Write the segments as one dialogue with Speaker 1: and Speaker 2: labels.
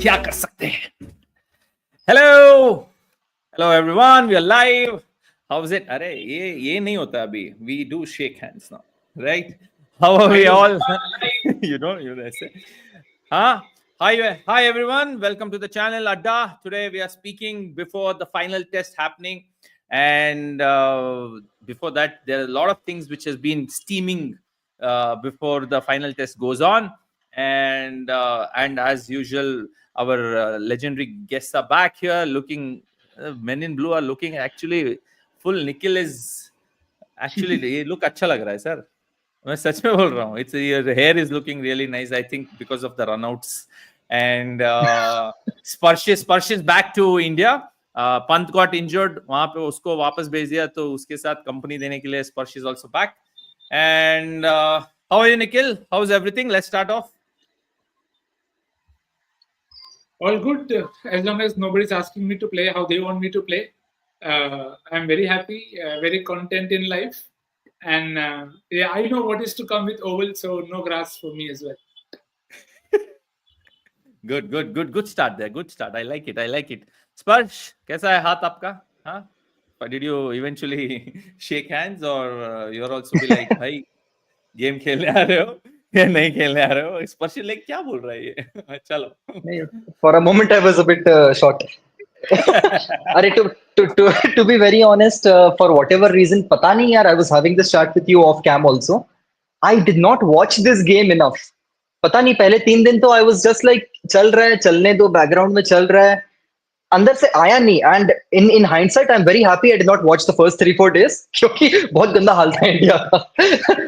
Speaker 1: क्या कर सकते हैं. Hello everyone, we are live. How's it? अरे ये नहीं होता अभी. We do shake hands now, right? How are we all? You ऐसे. हाँ. Hi everyone. Welcome to the channel Adda. Today we are speaking before the final test happening, and before that there are a lot of things which has been steaming before the final test goes on, and as usual, our legendary guests are back here looking. Men in blue are looking actually full. Nikhil is actually ये look अच्छा लग रहा है sir. मैं सच में बोल रहा हूँ. It's your hair is looking really nice. I think because of the runouts. And Sparsh is back to India. Pant got injured. वहाँ पे उसको वापस भेज दिया तो उसके साथ कंपनी देने के लिए Sparsh is also back. And how are you, Nikhil? How's everything? Let's start off.
Speaker 2: All good, as long as nobody's asking me to play how they want me to play. I'm very happy, very content in life, and yeah, I know what is to come with Oval, so no grass for me as well.
Speaker 1: Good start there. Good start. I like it. Sparsh, कैसा है हाथ आपका? हाँ? Did you eventually shake hands or you're also be like, भाई game खेलने आ रहे हो या नहीं खेलने आ रहे हो? स्पर्श लाइक क्या बोल रहा है ये? चलो.
Speaker 3: For a moment, I was a bit shocked. अरे to be very honest, for whatever reason, पता नहीं यार, I was having this chat with you off cam also. I did not watch this game enough. पता नहीं पहले 3 दिन तो I was just like चल रहा है, चलने दो, बैकग्राउंड में चल रहा है, अंदर से आया नहीं. And in hindsight, I'm very happy I did not watch the first 3-4 days क्योंकि बहुत गंदा हाल था इंडिया का.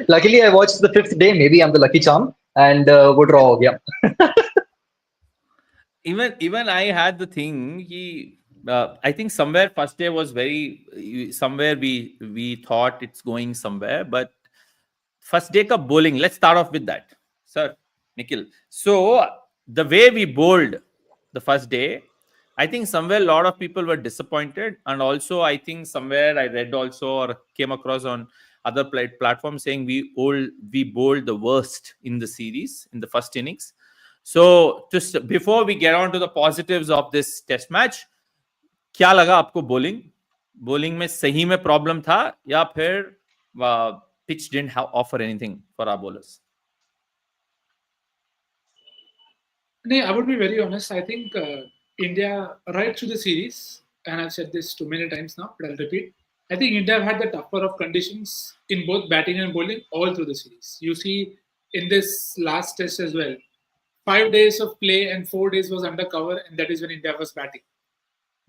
Speaker 3: Luckily, I watched the 5th day. Maybe I'm the lucky charm, and वो draw हो गया.
Speaker 1: Even I had the thing I think somewhere first day was very somewhere we thought it's going somewhere, but first day ka bowling, let's start off with that, sir. Nikhil, so the way we bowled the first day, I think somewhere a lot of people were disappointed, and also I think somewhere I read also or came across on other platforms saying we bowled the worst in the series in the first innings. So just before we get on to the positives of this test match, क्या लगा आपको bowling में सही में problem था या फिर pitch didn't offer anything for our bowlers?
Speaker 2: No, I would be very honest. I think India right through the series, and I've said this too many times now, but I'll repeat. I think India have had the tougher of conditions in both batting and bowling all through the series. You see in this last test as well, 5 days of play and 4 days was under cover, and that is when India was batting.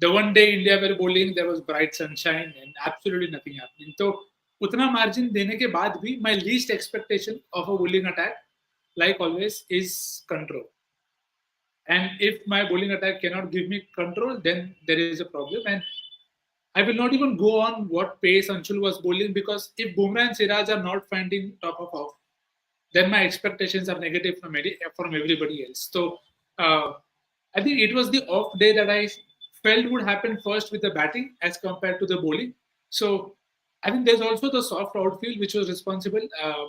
Speaker 2: The one day India were bowling, there was bright sunshine and absolutely nothing happening. So, उतना margin देने के बाद भी, my least expectation of a bowling attack, like always, is control. And if my bowling attack cannot give me control, then there is a problem. And I will not even go on what pace Anshul was bowling, because if Bumrah and Siraj are not finding top of off, then my expectations are negative from everybody else. So I think it was the off day that I felt would happen first with the batting as compared to the bowling. So I think there's also the soft outfield which was responsible.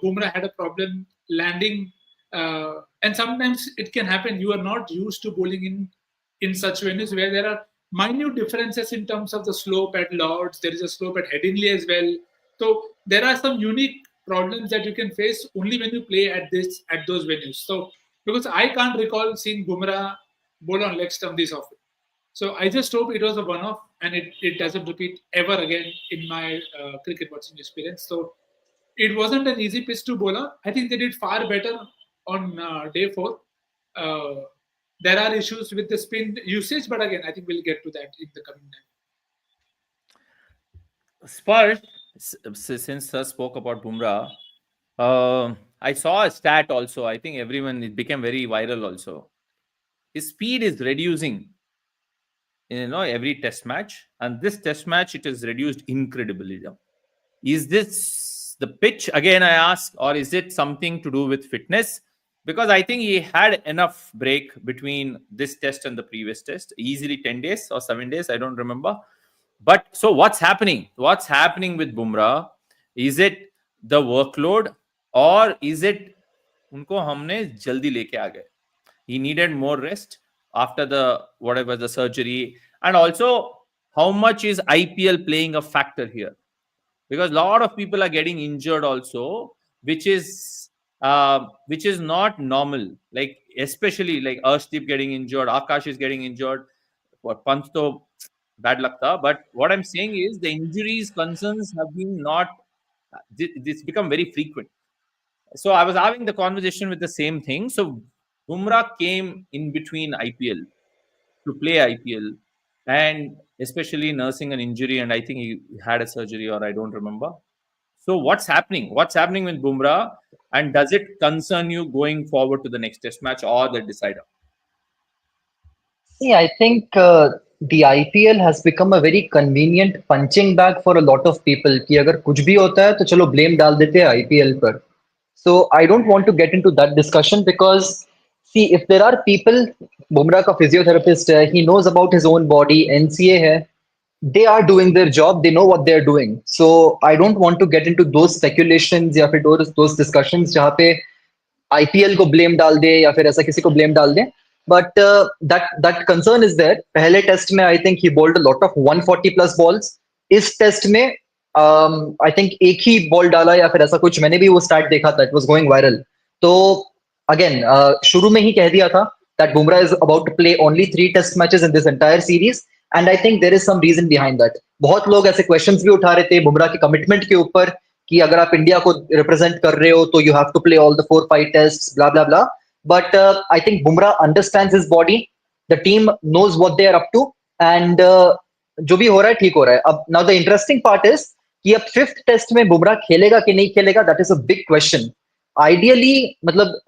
Speaker 2: Bumrah had a problem landing, and sometimes it can happen. You are not used to bowling in such venues where there are minute differences in terms of the slope at Lords. There is a slope at Headingley as well. So there are some unique problems that you can face only when you play at those venues. So because I can't recall seeing Bumrah bowl on leg stump this often. So I just hope it was a one-off and it doesn't repeat ever again in my cricket watching experience. So it wasn't an easy pitch to bowl on. I think they did far better on day 4. There are issues with the spin usage, but again, I think we'll get to that in the coming time.
Speaker 1: Sparsh, since Sir spoke about Bumrah, I saw a stat also. I think it became very viral also. His speed is reducing in every test match, and this test match it is reduced incredibly down. Is this the pitch again, I ask, or is it something to do with fitness? Because I think he had enough break between this test and the previous test, easily 10 days or 7 days, I don't remember. But so what's happening with Bumrah? Is it the workload, or is it unko humne jaldi leke aa gaye? He needed more rest, after the whatever the surgery, and also how much is IPL playing a factor here? Because a lot of people are getting injured also, which is not normal. Like especially like Arshdeep getting injured, Akash is getting injured. What Pant to bad luck tha. But what I'm saying is the injuries concerns have been not. This become very frequent. So I was having the conversation with the same thing. So Bumrah came in between IPL to play IPL, and especially nursing an injury, and I think he had a surgery, or I don't remember. So what's happening? What's happening with Bumrah, and does it concern you going forward to the next Test match or the decider?
Speaker 3: See, I think the IPL has become a very convenient punching bag for a lot of people कि अगर कुछ भी होता है तो चलो blame डाल देते हैं IPL पर. So I don't want to get into that discussion because see if there are people, Bumrah का physiotherapist है, he knows about his own body, NCA है, they are doing their job, they know what they're doing. So I don't want to get into those speculations या फिर those discussions जहाँ पे IPL को blame डाल दे या फिर ऐसा किसी को ब्लेम डाल दे but that concern is there पहले टेस्ट में I think he bowled a lot of 140 plus balls इस टेस्ट में आई थिंक एक ही बॉल डाला या फिर ऐसा कुछ मैंने भी वो स्टार्ट देखा था इट वाज गोइंग वायरल तो अगेन शुरू में ही कह दिया था that Bumrah is about to play only 3 test matches in this entire series and I think there is some reason behind that बहुत लोग ऐसे क्वेश्चंस भी उठा रहे थे बुमराह के कमिटमेंट के ऊपर कि अगर आप इंडिया को रिप्रेजेंट कर रहे हो तो you have to play all the 4-5 test blah blah blah but I think Bumrah understands his body the team knows what they are up to and जो भी हो रहा है ठीक हो रहा है अब now the interesting part is कि अब 5th टेस्ट में बुमराह खेलेगा कि नहीं खेलेगा that is a big question ideally मतलब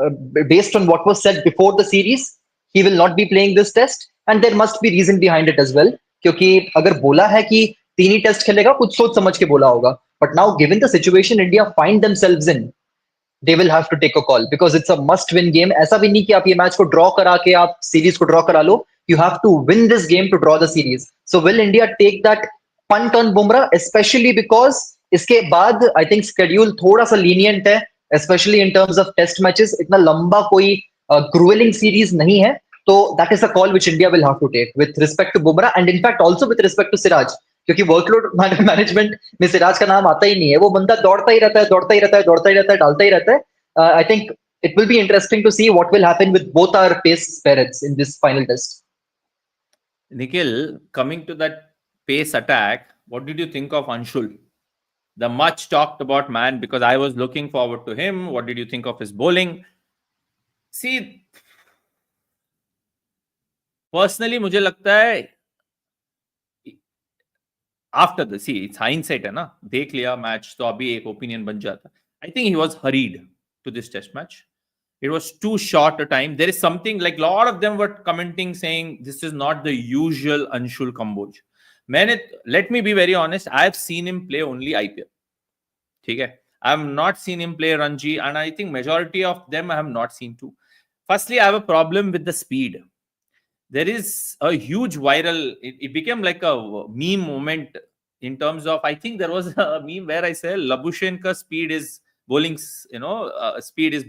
Speaker 3: based on what was said before the series he will not be playing this test and there must be reason behind it as well क्योंकि अगर बोला है कि 3 ही टेस्ट खेलेगा कुछ सोच समझ के बोला होगा but now given the situation India find themselves in they will have to take a call because it's a must win game ऐसा भी नहीं कि आप ये मैच को ड्रॉ करा के आप सीरीज को ड्रॉ करा लो you have to win this game to draw the series so will India take that punt on Bumrah especially because इसके बाद I think schedule थोड़ा सा lenient है especially in terms of test matches इतना लंबा कोई grueling series नहीं है तो that is a call which India will have to take with respect to Bumrah and in fact also with respect to Siraj क्योंकि workload management में सिराज का नाम आता ही नहीं है वो बंदा दौड़ता ही रहता है दौड़ता ही रहता है दौड़ता ही रहता है डालता ही रहता है I think it will be interesting to see what will happen with both our pace spirits in this final test
Speaker 1: Nikhil, coming to that pace attack, what did you think of Anshul? The much talked about man, because I was looking forward to him. What did you think of his bowling? See, personally, मुझे लगता है after the see it's hindsight है ना देख लिया match तो अभी एक ओपिनियन बन जाता I think he was hurried to this test match it was too short a time there is something like lot of them were commenting saying this is not the usual Anshul Kamboj let me be very honest I have seen him play only IPL ठीक है I have not seen him play Ranji and I think majority of them I have not seen too firstly I have a problem with the speed there is a huge viral it became like a meme moment in terms of I think there was a meme where I say Labuschagne speed is bowling speed is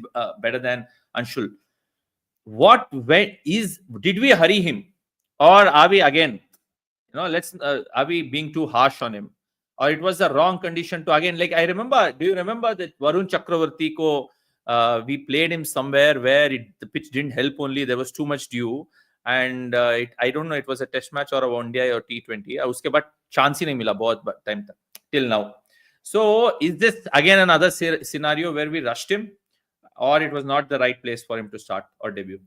Speaker 1: better than Anshul did we hurry him or are we again are we being too harsh on him or it was the wrong condition to again like I remember do you remember that Varun Chakravarti ko we played him somewhere where the pitch didn't help only there was too much dew and I don't know it was a test match or a one day or T20 uske baad chance hi nahi mila bahut time tak till now so is this again another scenario where we rushed him or it was not the right place for him to start or debut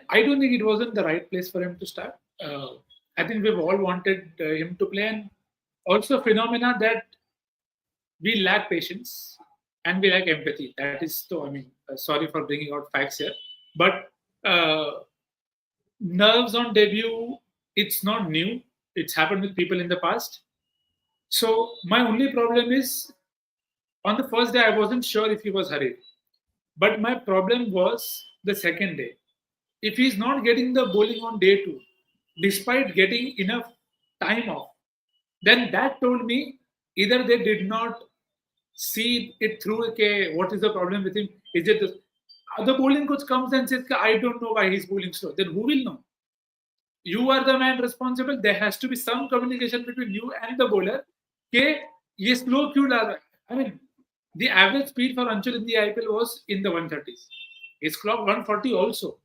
Speaker 2: I don't think it wasn't the right place for him to start. I think we've all wanted him to play, and also phenomena that we lack patience and we lack empathy. That is so. I mean, sorry for bringing out facts here, but nerves on debut, it's not new. It's happened with people in the past. So my only problem is, on the first day, I wasn't sure if he was hurried, but my problem was the second day. If he's not getting the bowling on day 2, despite getting enough time off, then that told me either they did not see it through. Okay, what is the problem with him? Is it? the bowling coach comes and says, I don't know why he's bowling slow. Then who will know? You are the man responsible. There has to be some communication between you and the bowler. Okay, ye slow kyun la raha hai? I mean, the average speed for Anshul in the IPL was in the 130s. He's clocked 140 also.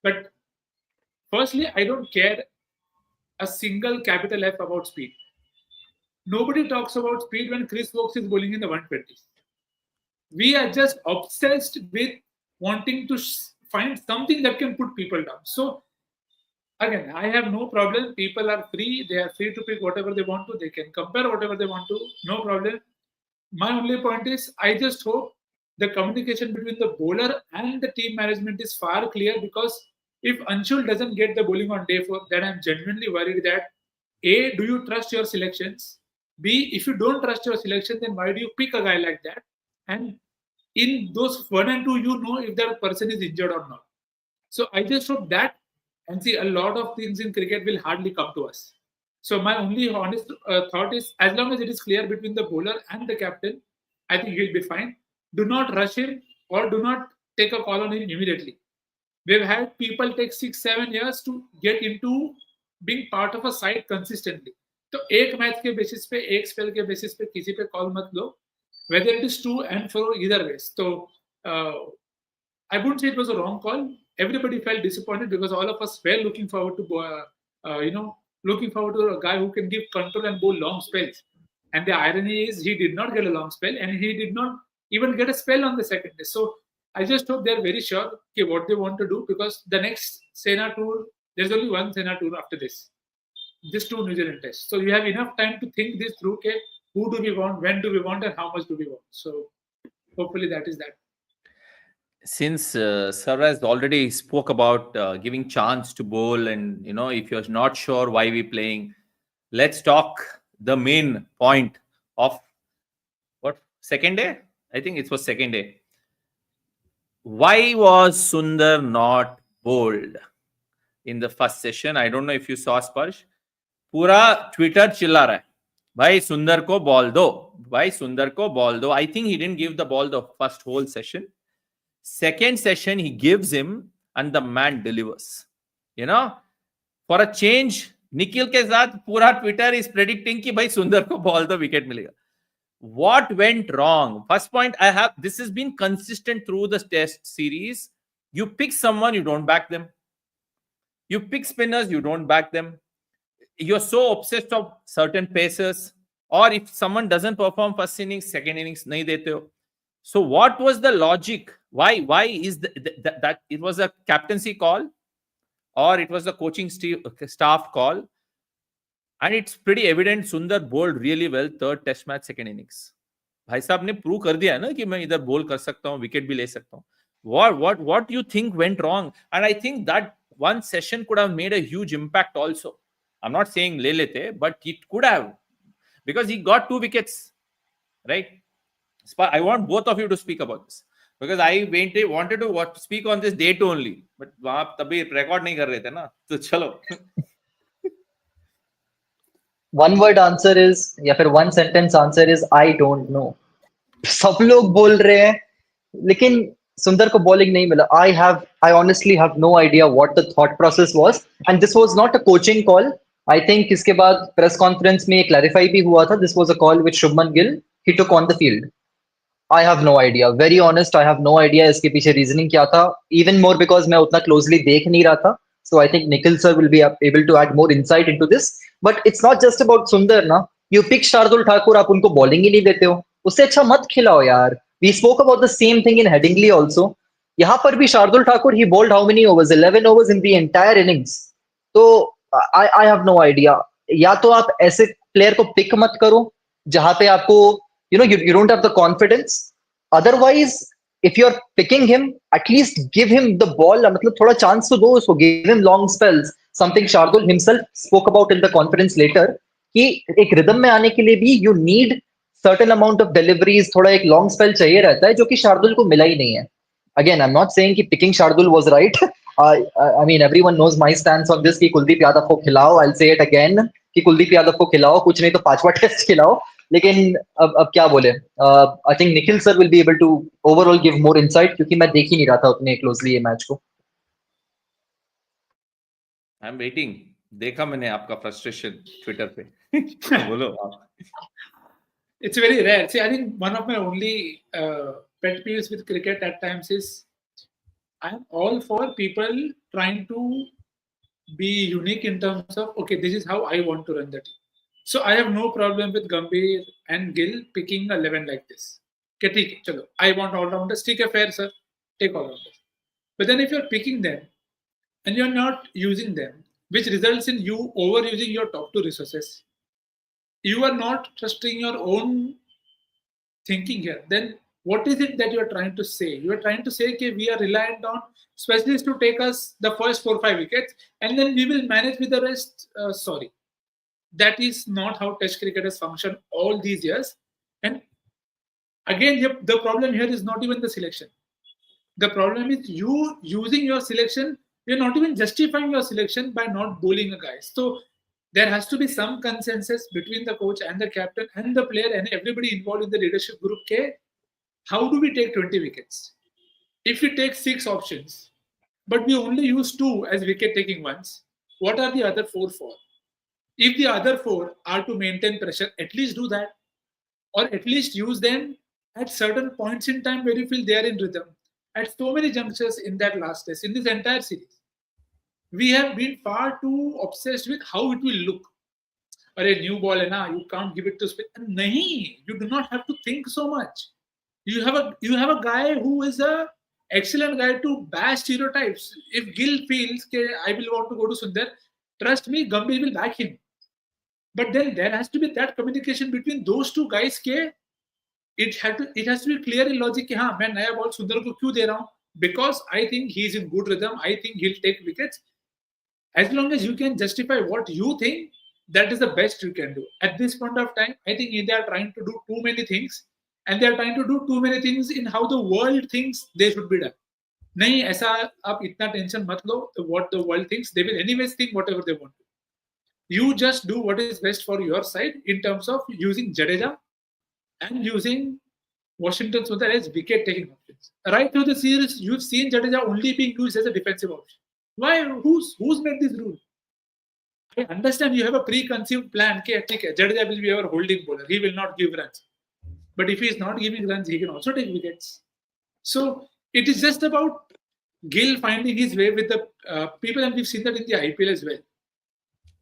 Speaker 2: But firstly, I don't care a single capital F about speed. Nobody talks about speed when Chris Stokes is bowling in the 120s. We are just obsessed with wanting to find something that can put people down. So again, I have no problem. People are free. They are free to pick whatever they want to. They can compare whatever they want to. No problem. My only point is, I just hope the communication between the bowler and the team management is far clear, because if Anshul doesn't get the bowling on day 4, then I'm genuinely worried that A, do you trust your selections? B, if you don't trust your selection, then why do you pick a guy like that? And in those 1 and 2, you know if that person is injured or not. So I just hope that, and see, a lot of things in cricket will hardly come to us. So my only honest thought is, as long as it is clear between the bowler and the captain, I think he'll be fine. Do not rush him, or do not take a call on him immediately. We've had people take 6-7 years to get into being part of a side consistently. तो एक match के basis पे, एक spell के basis पे किसी पे call मत लो, whether it is to and fro either ways. So I wouldn't say it was a wrong call. Everybody felt disappointed because all of us were looking forward to looking forward to a guy who can give control and bowl long spells. And the irony is, he did not get a long spell, and he did not even get a spell on the second day. So I just hope they're very sure what they want to do, because the next Sena tour, there's only one Sena tour after this 2 New Zealand tests. So you have enough time to think this through. Okay, who do we want, when do we want, and how much do we want? So hopefully that is that.
Speaker 1: Since Saraj already spoke about giving chance to bowl, and if you're not sure why we're playing, let's talk the main point of what, second day? I think it was second day. Why was Sundar not bowled in the first session? I don't know if you saw, Sparsh. पूरा Twitter चिल्ला रहा है, भाई सुंदर को ball दो, भाई सुंदर को बॉल दो. I think he didn't give the ball the first whole session. Second session he gives him and the man delivers. For a change, Nikhil के साथ पूरा ट्विटर is predicting कि भाई सुंदर को बॉल दो, विकेट मिलेगा. What went wrong? First point, this has been consistent through the test series. You pick someone, you don't back them. You pick spinners, you don't back them. You're so obsessed of certain pacers, or if someone doesn't perform first innings, second innings nahi dete ho. So what was the logic? Why is that it was a captaincy call, or it was the coaching staff call? And it's pretty evident Sundar bowled really well third test match second innings. भाई साहब ने prove कर दिया ना कि मैं इधर बोल कर सकता हूँ, विकेट भी ले सकता हूँ. What do you think went wrong? And I think that one session could have made a huge impact also. I'm not saying le lete, but it could have, because he got 2 wickets, right? I want both of you to speak about this, because I wanted to speak on this date only, but वहाँ तभी record नहीं कर रहे थे ना, तो चलो.
Speaker 3: One word answer is, या फिर one sentence answer is, I don't know. सब लोग बोल रहे हैं, लेकिन सुंदर को bowling नहीं मिला. I honestly have no idea what the thought process was, and this was not a coaching call. I think इसके बाद press conference में clarify भी हुआ था. This was a call which Shubman Gill he took on the field. I have no idea. Very honest, I have no idea इसके पीछे reasoning क्या था. Even more because मैं उतना closely देख नहीं रहा था. So I think Nikhil sir will be able to add more insight into this. But it's not just about Sundar ना. You pick Shardul Thakur, आप उनको bowling ही नहीं देते हो. उससे अच्छा मत खिलाओ यार. We spoke about the same thing in Headingley also. यहाँ पर भी Shardul Thakur, he bowled how many overs? 11 overs in the entire innings. तो I have no idea. या तो आप ऐसे player को pick मत करो जहाँ पे आपको you don't have the confidence. Otherwise, if you're picking him, at least give him the ball. मतलब थोड़ा chance तो दो उसको. Give him long spells. Something Shardul himself spoke about in the conference later. कि एक rhythm में आने के लिए भी you need certain amount of deliveries. थोड़ा एक long spell चाहिए रहता है, जो कि Shardul को मिला ही नहीं है. Again, I'm not saying कि picking Shardul was right. I mean, everyone knows my stance on this कि कुलदीप यादव को खिलाओ. I'll say it again कि कुलदीप यादव को खिलाओ, कुछ नहीं तो 5वां टेस्ट खिलाओ. लेकिन अब क्या बोले, I think Nikhil sir will be able to overall give more insight, क्योंकि मैं देख ही नहीं रहा था उतने क्लोजली ये मैच को.
Speaker 1: I am waiting. देखा मैंने आपका फ्रस्ट्रेशन ट्विटर पे. बोलो आप.
Speaker 2: It's very rare. See, I think one of my only pet peeves with cricket at times is I'm all for people trying to be unique in terms of, okay, this is how I want to run the team. So I have no problem with Gambhir and Gill picking 11 like this. Okay, theek hai, chalo. I want all rounders. Take a fair, sir. Take all rounders. But then if you're picking them and you're not using them, which results in you overusing your top two resources, you are not trusting your own thinking here. Then what is it that you are trying to say? You are trying to say that we are reliant on specialists to take us the first 4 or 5 wickets, and then we will manage with the rest. Sorry, that is not how Test cricket has functioned all these years. And again, the problem here is not even the selection. The problem is you using your selection. You're not even justifying your selection by not bowling a guy. So there has to be some consensus between the coach and the captain and the player and everybody involved in the leadership group. Okay, how do we take 20 wickets? If we take 6 options, but we only use 2 as wicket taking ones, what are the other 4 for? If the other 4 are to maintain pressure, at least do that. Or at least use them at certain points in time where you feel they are in rhythm. At so many junctures in that last test, in this entire series, we have been far too obsessed with how it will look. A new ball hai na, you can't give it to spin. Nahi, you do not have to think so much. You have a guy who is a excellent guy to bash stereotypes. If Gill feels that I will want to go to Sundar, trust me, Gambhir will back him. But then there has to be that communication between those two guys. Ke it has to be clear in logic कि हाँ मैं नया ball सुंदर को क्यों दे रहा हूँ, because I think he is in good rhythm, I think he'll take wickets. As long as you can justify what you think, that is the best you can do. At this point of time, I think India are trying to do too many things, and they are trying to do too many things in how the world thinks they should be done. नहीं ऐसा आप इतना tension मत लो. What the world thinks, they will anyways think whatever they want to. You just do what is best for your side in terms of using Jadeja and using Washington Sundar as wicket taking options. Right through the series, you've seen Jadeja only being used as a defensive option. Why? Who's made this rule? I understand you have a preconceived plan. Okay, Jadeja will be our holding bowler. He will not give runs. But if he is not giving runs, he can also take wickets. So it is just about Gill finding his way with the people, and we've seen that in the IPL as well.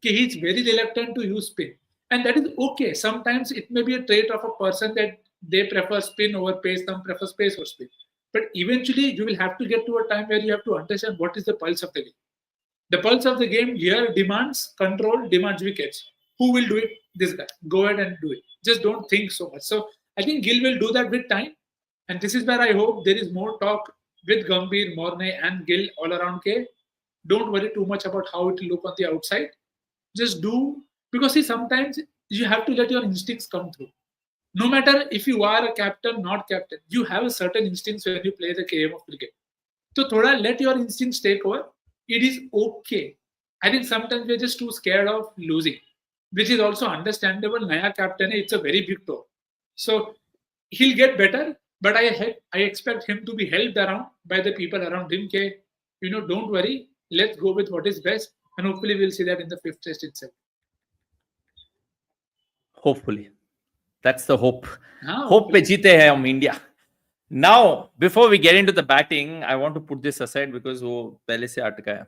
Speaker 2: Okay, he's very reluctant to use spin. And that is okay. Sometimes it may be a trait of a person that they prefer spin over pace, some prefer pace over spin. But eventually, you will have to get to a time where you have to understand what is the pulse of the game. The pulse of the game here demands control, demands wickets. Who will do it? This guy. Go ahead and do it. Just don't think so much. So I think Gill will do that with time. And this is where I hope there is more talk with Gambhir, Morne, and Gill all around K. Don't worry too much about how it will look on the outside. Just do, because see, sometimes you have to let your instincts come through. No matter if you are a captain, not captain, you have a certain instincts when you play the game of cricket. So thoda let your instincts take over. It is okay. I think sometimes we're just too scared of losing, which is also understandable. Naya captain, it's a very big toll. So he'll get better, but I expect him to be helped around by the people around him. Don't worry. Let's go with what is best. And hopefully we'll see that in the 5th test itself.
Speaker 1: Hopefully. That's the hope.
Speaker 2: Hope
Speaker 1: pe jeete hai hum India. Now, before we get into the batting, I want to put this aside because wo pehle se atka hai.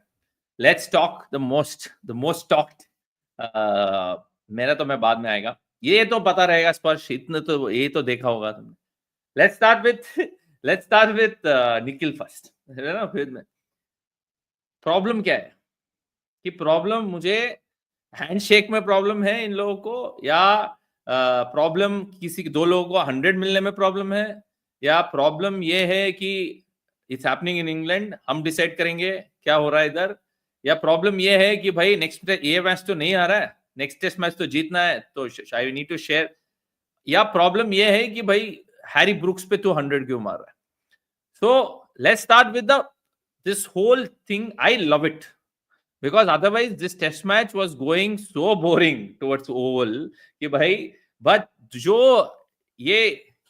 Speaker 1: Let's talk the most talked. मेरा तो मैं बाद में आएगा. ये तो पता रहेगा स्पर्श, इतने तो ये तो देखा होगा तुमने. Let's start with Nikhil first, है ना. फिर में प्रॉब्लम क्या है कि प्रॉब्लम मुझे हैंडशेक में प्रॉब्लम है इन लोगों को, या प्रॉब्लम किसी 2 लोगों को 100 मिलने में प्रॉब्लम है, या प्रॉब्लम ये है कि इट्स हैपनिंग इन इंग्लैंड, हम डिसाइड करेंगे क्या हो रहा है इधर, या प्रॉब्लम ये है कि भाई नेक्स्ट ये मैच तो नहीं आ रहा है, नेक्स्ट टेस्ट मैच तो जीतना है, तो आई नीड टू शेयर, या प्रॉब्लम ये है कि भाई हैरी ब्रुक्स पे तो 100 क्यों मार रहा है. So let's start with this whole thing. I love it because otherwise this test match was going so boring towards oval कि भाई, but जो ये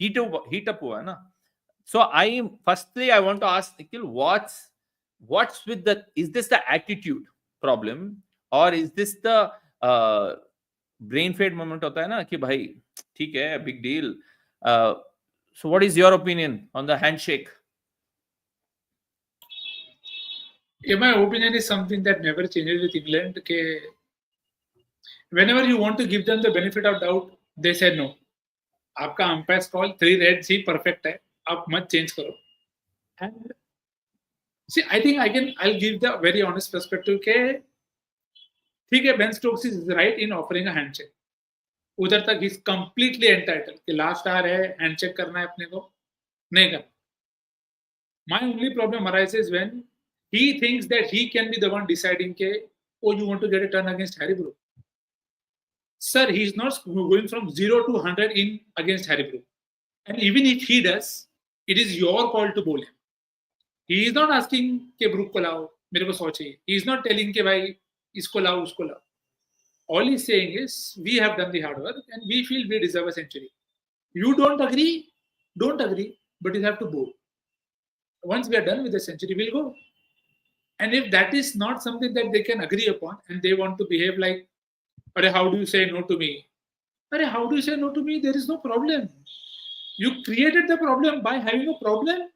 Speaker 1: हीट अप हुआ है ना, so firstly I want to ask Nikhil, what's with the, is this the attitude problem or is this the brain fade moment होता है ना कि भाई ठीक है, big deal. So what is your opinion on the handshake?
Speaker 2: Yeah, my opinion is something that never changes with England. Okay, whenever you want to give them the benefit of doubt, they say no. आपका umpire call 3 red ही perfect है, आप मत change करो. And see, I think I'll give the very honest perspective के ठीक है, Ben Stokes is right in offering a handshake. उधर तक ही इज कंप्लीटली एंटाइटल्ड कि लास्ट आवर है, हैंडशेक करना है अपने को, नहीं करना. My only problem arises when he thinks that he can be the one deciding ke, oh, you want to get a turn against Harry Brook. Sir, he's not going from 0 to 100 in against Harry Brook. And even if he does, it is your call to bowl him. He is not asking ke Brook ko lao, mere ko 100 chahiye. He is not telling ke bhai isko lao, usko lao. All he's saying is we have done the hard work and we feel we deserve a century. You don't agree, but you have to bowl. Once we are done with the century, we'll go. And if that is not something that they can agree upon and they want to behave like, how do you say no to me? How do you say no to me? There is no problem. You created the problem by having a problem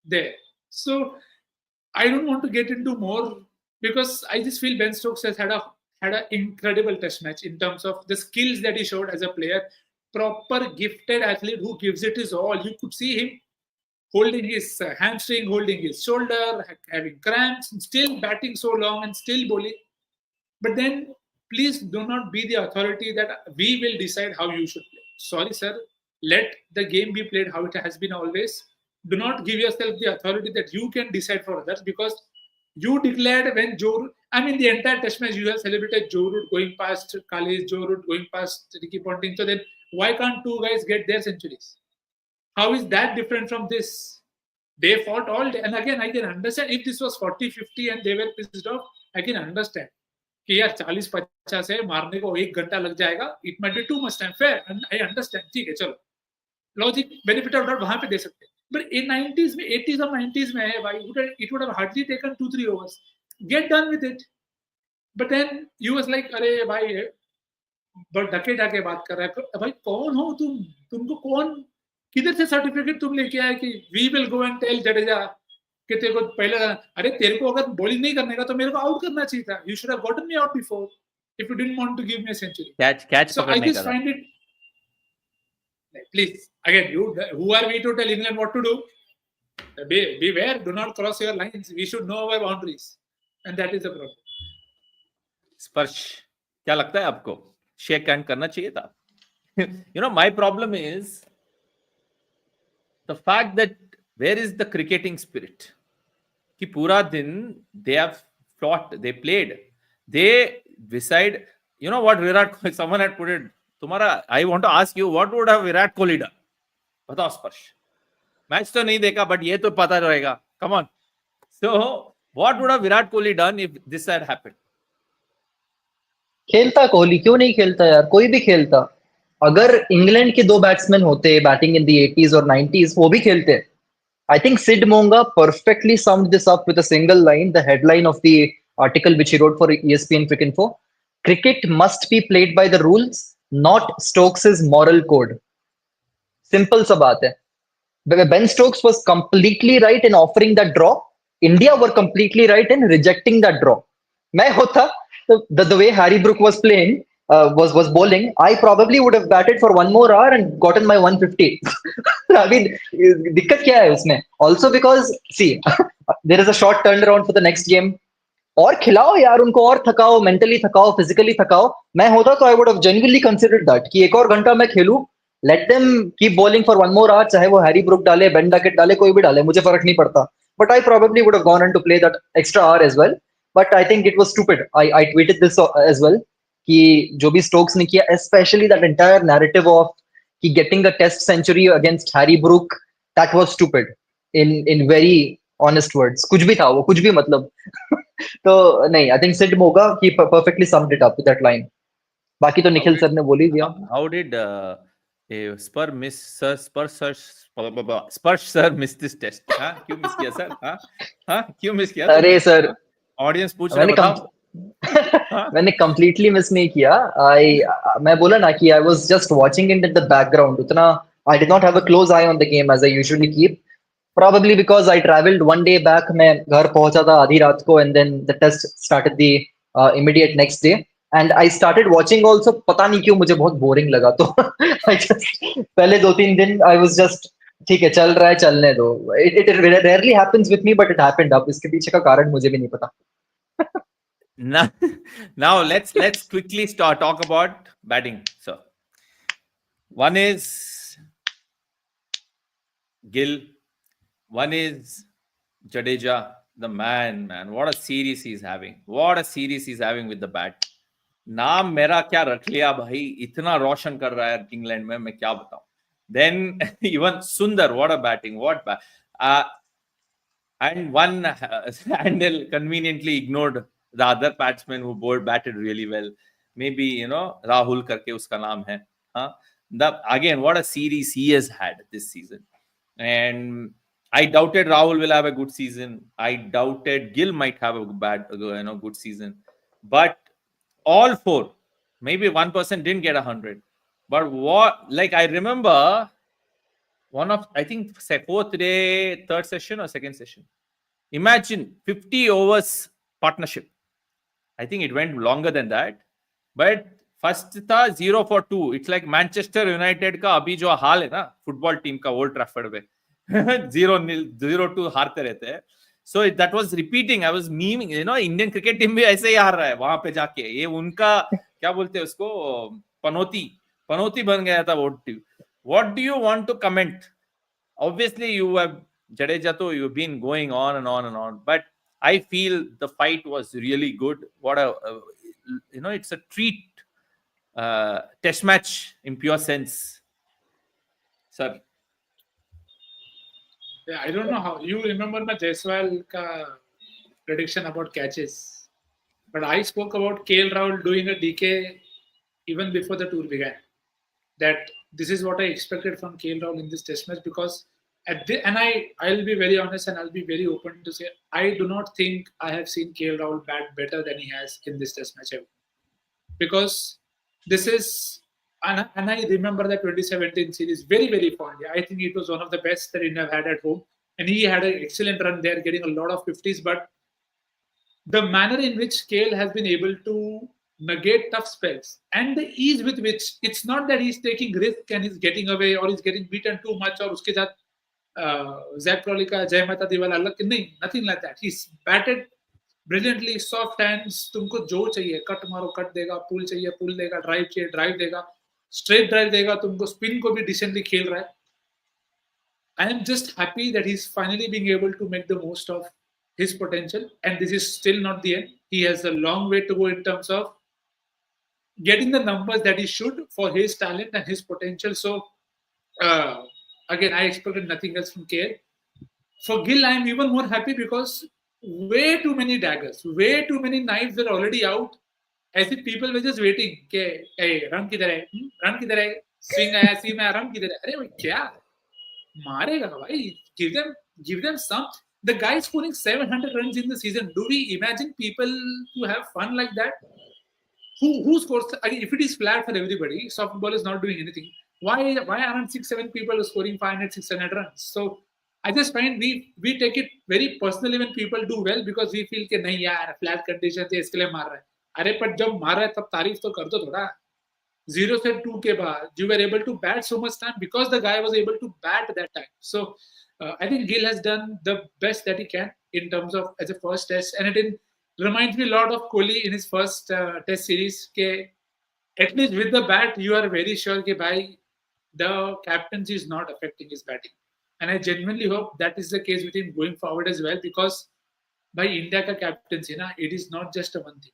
Speaker 2: there. So I don't want to get into more because I just feel Ben Stokes has had an incredible test match in terms of the skills that he showed as a player. Proper gifted athlete who gives it his all. You could see him holding his hamstring, holding his shoulder, having cramps, and still batting so long and still bowling. But then, please do not be the authority that we will decide how you should play. Sorry, sir. Let the game be played how it has been always. Do not give yourself the authority that you can decide for others because you declared when Joe Root, the entire test match you have celebrated Joe Root going past Khalid, Joe Root going past Ricky Ponting. So then, why can't two guys get their centuries? How is that different from this? They fought all day. And again, I can understand if this was 40-50 and they were pissed off, I can understand. कि यार 40-50 है, मारने को 1 घंटा लग जाएगा. It might be too much time. Fair. And I understand. ठीक है, चलो. Logic, benefit of doubt वहाँ पे दे सकते हैं. But in 90s में, 80s और 90s में है भाई, it would have hardly taken 2-3 overs. Get done with it. But then you was like, अरे भाई, बट ढके ढके बात कर रहा है. भाई कौन हो तुम? तुमको कौन, किधर से सर्टिफिकेट तुम लेके आए कि we will go and tell Jadeja कि तेरे को पहले, अरे तेरे को अगर बॉलिंग नहीं करने का तो मेरे को आउट करना चाहिए था. You should have gotten me out before if you didn't want to give me a century.
Speaker 1: Catch
Speaker 2: so I
Speaker 1: पकड़ने
Speaker 2: जस्ट
Speaker 1: का
Speaker 2: find it, please again, you who are we to tell England what to do? Beware, do not cross your lines. We should know our boundaries, and that is the problem.
Speaker 1: स्पर्श, क्या लगता है आपको, shake hand करना चाहिए था? My problem is the fact that where is the cricketing spirit? कि पूरा दिन they have fought, they played, they decide. What Virat Kohli, someone had put it, I want to ask you, what would have Virat Kohli done? बताओ स्पर्श. Match तो नहीं देखा but ये तो पता रहेगा. Come on. So what would have Virat Kohli done if this had happened?
Speaker 3: खेलता कोहली, क्यों नहीं खेलता यार, कोई भी खेलता. अगर इंग्लैंड के 2 बैट्समैन होते बैटिंग इन द 80s और 90s, वो भी खेलते. I think Sid Monga perfectly summed this up with a single line, the headline of the article which he wrote for ESPN Cricinfo. Cricket must be played by the rules, not Stokes' moral code. Simple सा बात है. Ben Stokes was completely right in offering that draw. India were completely right in rejecting that draw. मैं होता, the way Harry Brook was playing, was bowling, I probably would have batted for 1 more hour and gotten my 150. I mean, दिक्कत क्या है उसमें? Also because, see, there is a short turnaround for the next game. और खिलाओ यार उनको, और थकाओ, mentally थकाओ, physically थकाओ. मैं होता तो I would have genuinely considered that कि 1 और घंटा मैं खेलूं. Let them keep bowling for 1 more hour, चाहे वो हैरी ब्रुक डाले, बेन डकेट डाले, कोई भी डाले, मुझे फर्क नहीं पड़ता. But I probably would have gone on to play that extra hour as well. But I think it was stupid. I tweeted this as well कि जो भी स्टोक्स ने किया, especially that entire narrative of कि getting a test century against Harry Brook, that was stupid. In very honest words, कुछ भी था वो, कुछ भी मतलब. तो नहीं, I think Sid Monga he perfectly summed it up with that line. बाकी तो निखिल सर ने बोल ही दिया.
Speaker 1: How did Spurs sir missed this test. हाँ क्यों मिस किया सर? हाँ क्यों मिस किया
Speaker 3: अरे
Speaker 1: तुमने?
Speaker 3: सर,
Speaker 1: ऑडियंस पूछ रहे
Speaker 3: मैंने
Speaker 1: बताओ. हाँ
Speaker 3: मैंने completely मिस नहीं किया. आई मैं बोला ना कि I was just watching it in the background. उतना I did not have a close eye on the game as I usually keep. Probably because I traveled one day back. मैं घर पहुंचा था आधी रात को, and then the test started the immediate next day. And I started watching also. पता नहीं क्यों मुझे बहुत boring लगा, तो I just पहले 2-3 दिन I was just ठीक है, चल रहा है, चलने दो. It rarely happens with me, but it happened. अब इसके पीछे का कारण मुझे भी नहीं पता.
Speaker 1: now, now let's quickly talk about batting. So one is Gill, one is Jadeja, the man. What a series he's having. What a series he's having with the bat. नाम मेरा क्या रख लिया भाई, इतना रोशन कर रहा है इंग्लैंड में, मैं क्या बताऊं. Then even Sundar, what a batting, and one handle conveniently ignored the other batsman who batted really well. Maybe Rahul करके उसका नाम है. Again, what a series he has had this season. And I doubted Rahul will have a good season. I doubted Gill might have a good season. But all four, maybe one person didn't get 100. But I remember one of, I think, fourth day, third session or second session. Imagine 50 overs partnership. I think it went longer than that. But first था 0 for 2. It's like Manchester United का अभी जो हाल है ना football team का Old Trafford पे 0-2 हारते रहते हैं. So that was repeating. I was meming, Indian cricket team भी ऐसे ही हार रहा है वहां पे जाके. ये उनका क्या बोलते हैं उसको, पनौती बन गया था वो team. What do you want to comment? Obviousdem you have Jadeja, you've been going on and on and on, but I feel the fight was really good. What a it's a treat test match in pure sense, sir.
Speaker 2: Yeah, I don't know how you remember my Jaiswal ka prediction about catches, but I spoke about KL Rahul doing a DK even before the tour began. That this is what I expected from KL Rahul in this test match, because I'll be very honest and I'll be very open to say I do not think I have seen KL Rahul bat better than he has in this test match ever. Because this is, and I remember the 2017 series very, very fondly. I think it was one of the best that India had at home, and he had an excellent run there, getting a lot of 50s. But the manner in which KL has been able to negate tough spells and the ease with which, it's not that he's taking risk and he's getting away or he's getting beaten too much or uske sath Zach Crowley ka Jai Mata Di wala alag, nothing like that. He's batted brilliantly, soft hands. तुमको जो चाहिए cut मारो cut देगा, पुल चाहिए पुल देगा, drive चाहिए drive देगा, straight drive देगा, तुमको स्पिन को भी डिसेंटली खेल रहा है. I am just happy that he's finally being able to make the most of his potential, and this is still not the end. He has a long way to go in terms of getting the numbers that he should for his talent and his potential. So again, I expected nothing else from KL. For Gill, I am even more happy because way too many daggers, way too many knives were already out, as if people were just waiting. Okay, hey, run kidhar hai? Run kidhar hai? Swing aaya, seam aaya, run kidhar hai? Arey bhai, kya? Marega bhai. Give them some. The guy scoring 700 runs in the season. Do we imagine people to have fun like that? Who scores? If it is flat for everybody, softball is not doing anything. Why aren't 6-7 people scoring 500-600 runs? So I just find we take it very personally when people do well, because we feel कि नहीं यार flat condition है इसके लिए मार रहा है. अरे पर जब मार रहा है तब तारीफ तो कर दो थोड़ा. 0 से 2 के बाद you were able to bat so much time because the guy was able to bat at that time. So I think Gill has done the best that he can in terms of as a first test, and it reminds me a lot of Kohli in his first test series. के at least with the bat you are very sure कि भाई the captaincy is not affecting his batting. And I genuinely hope that is the case with him going forward as well, because by India ka captaincy na, it is not just a one thing.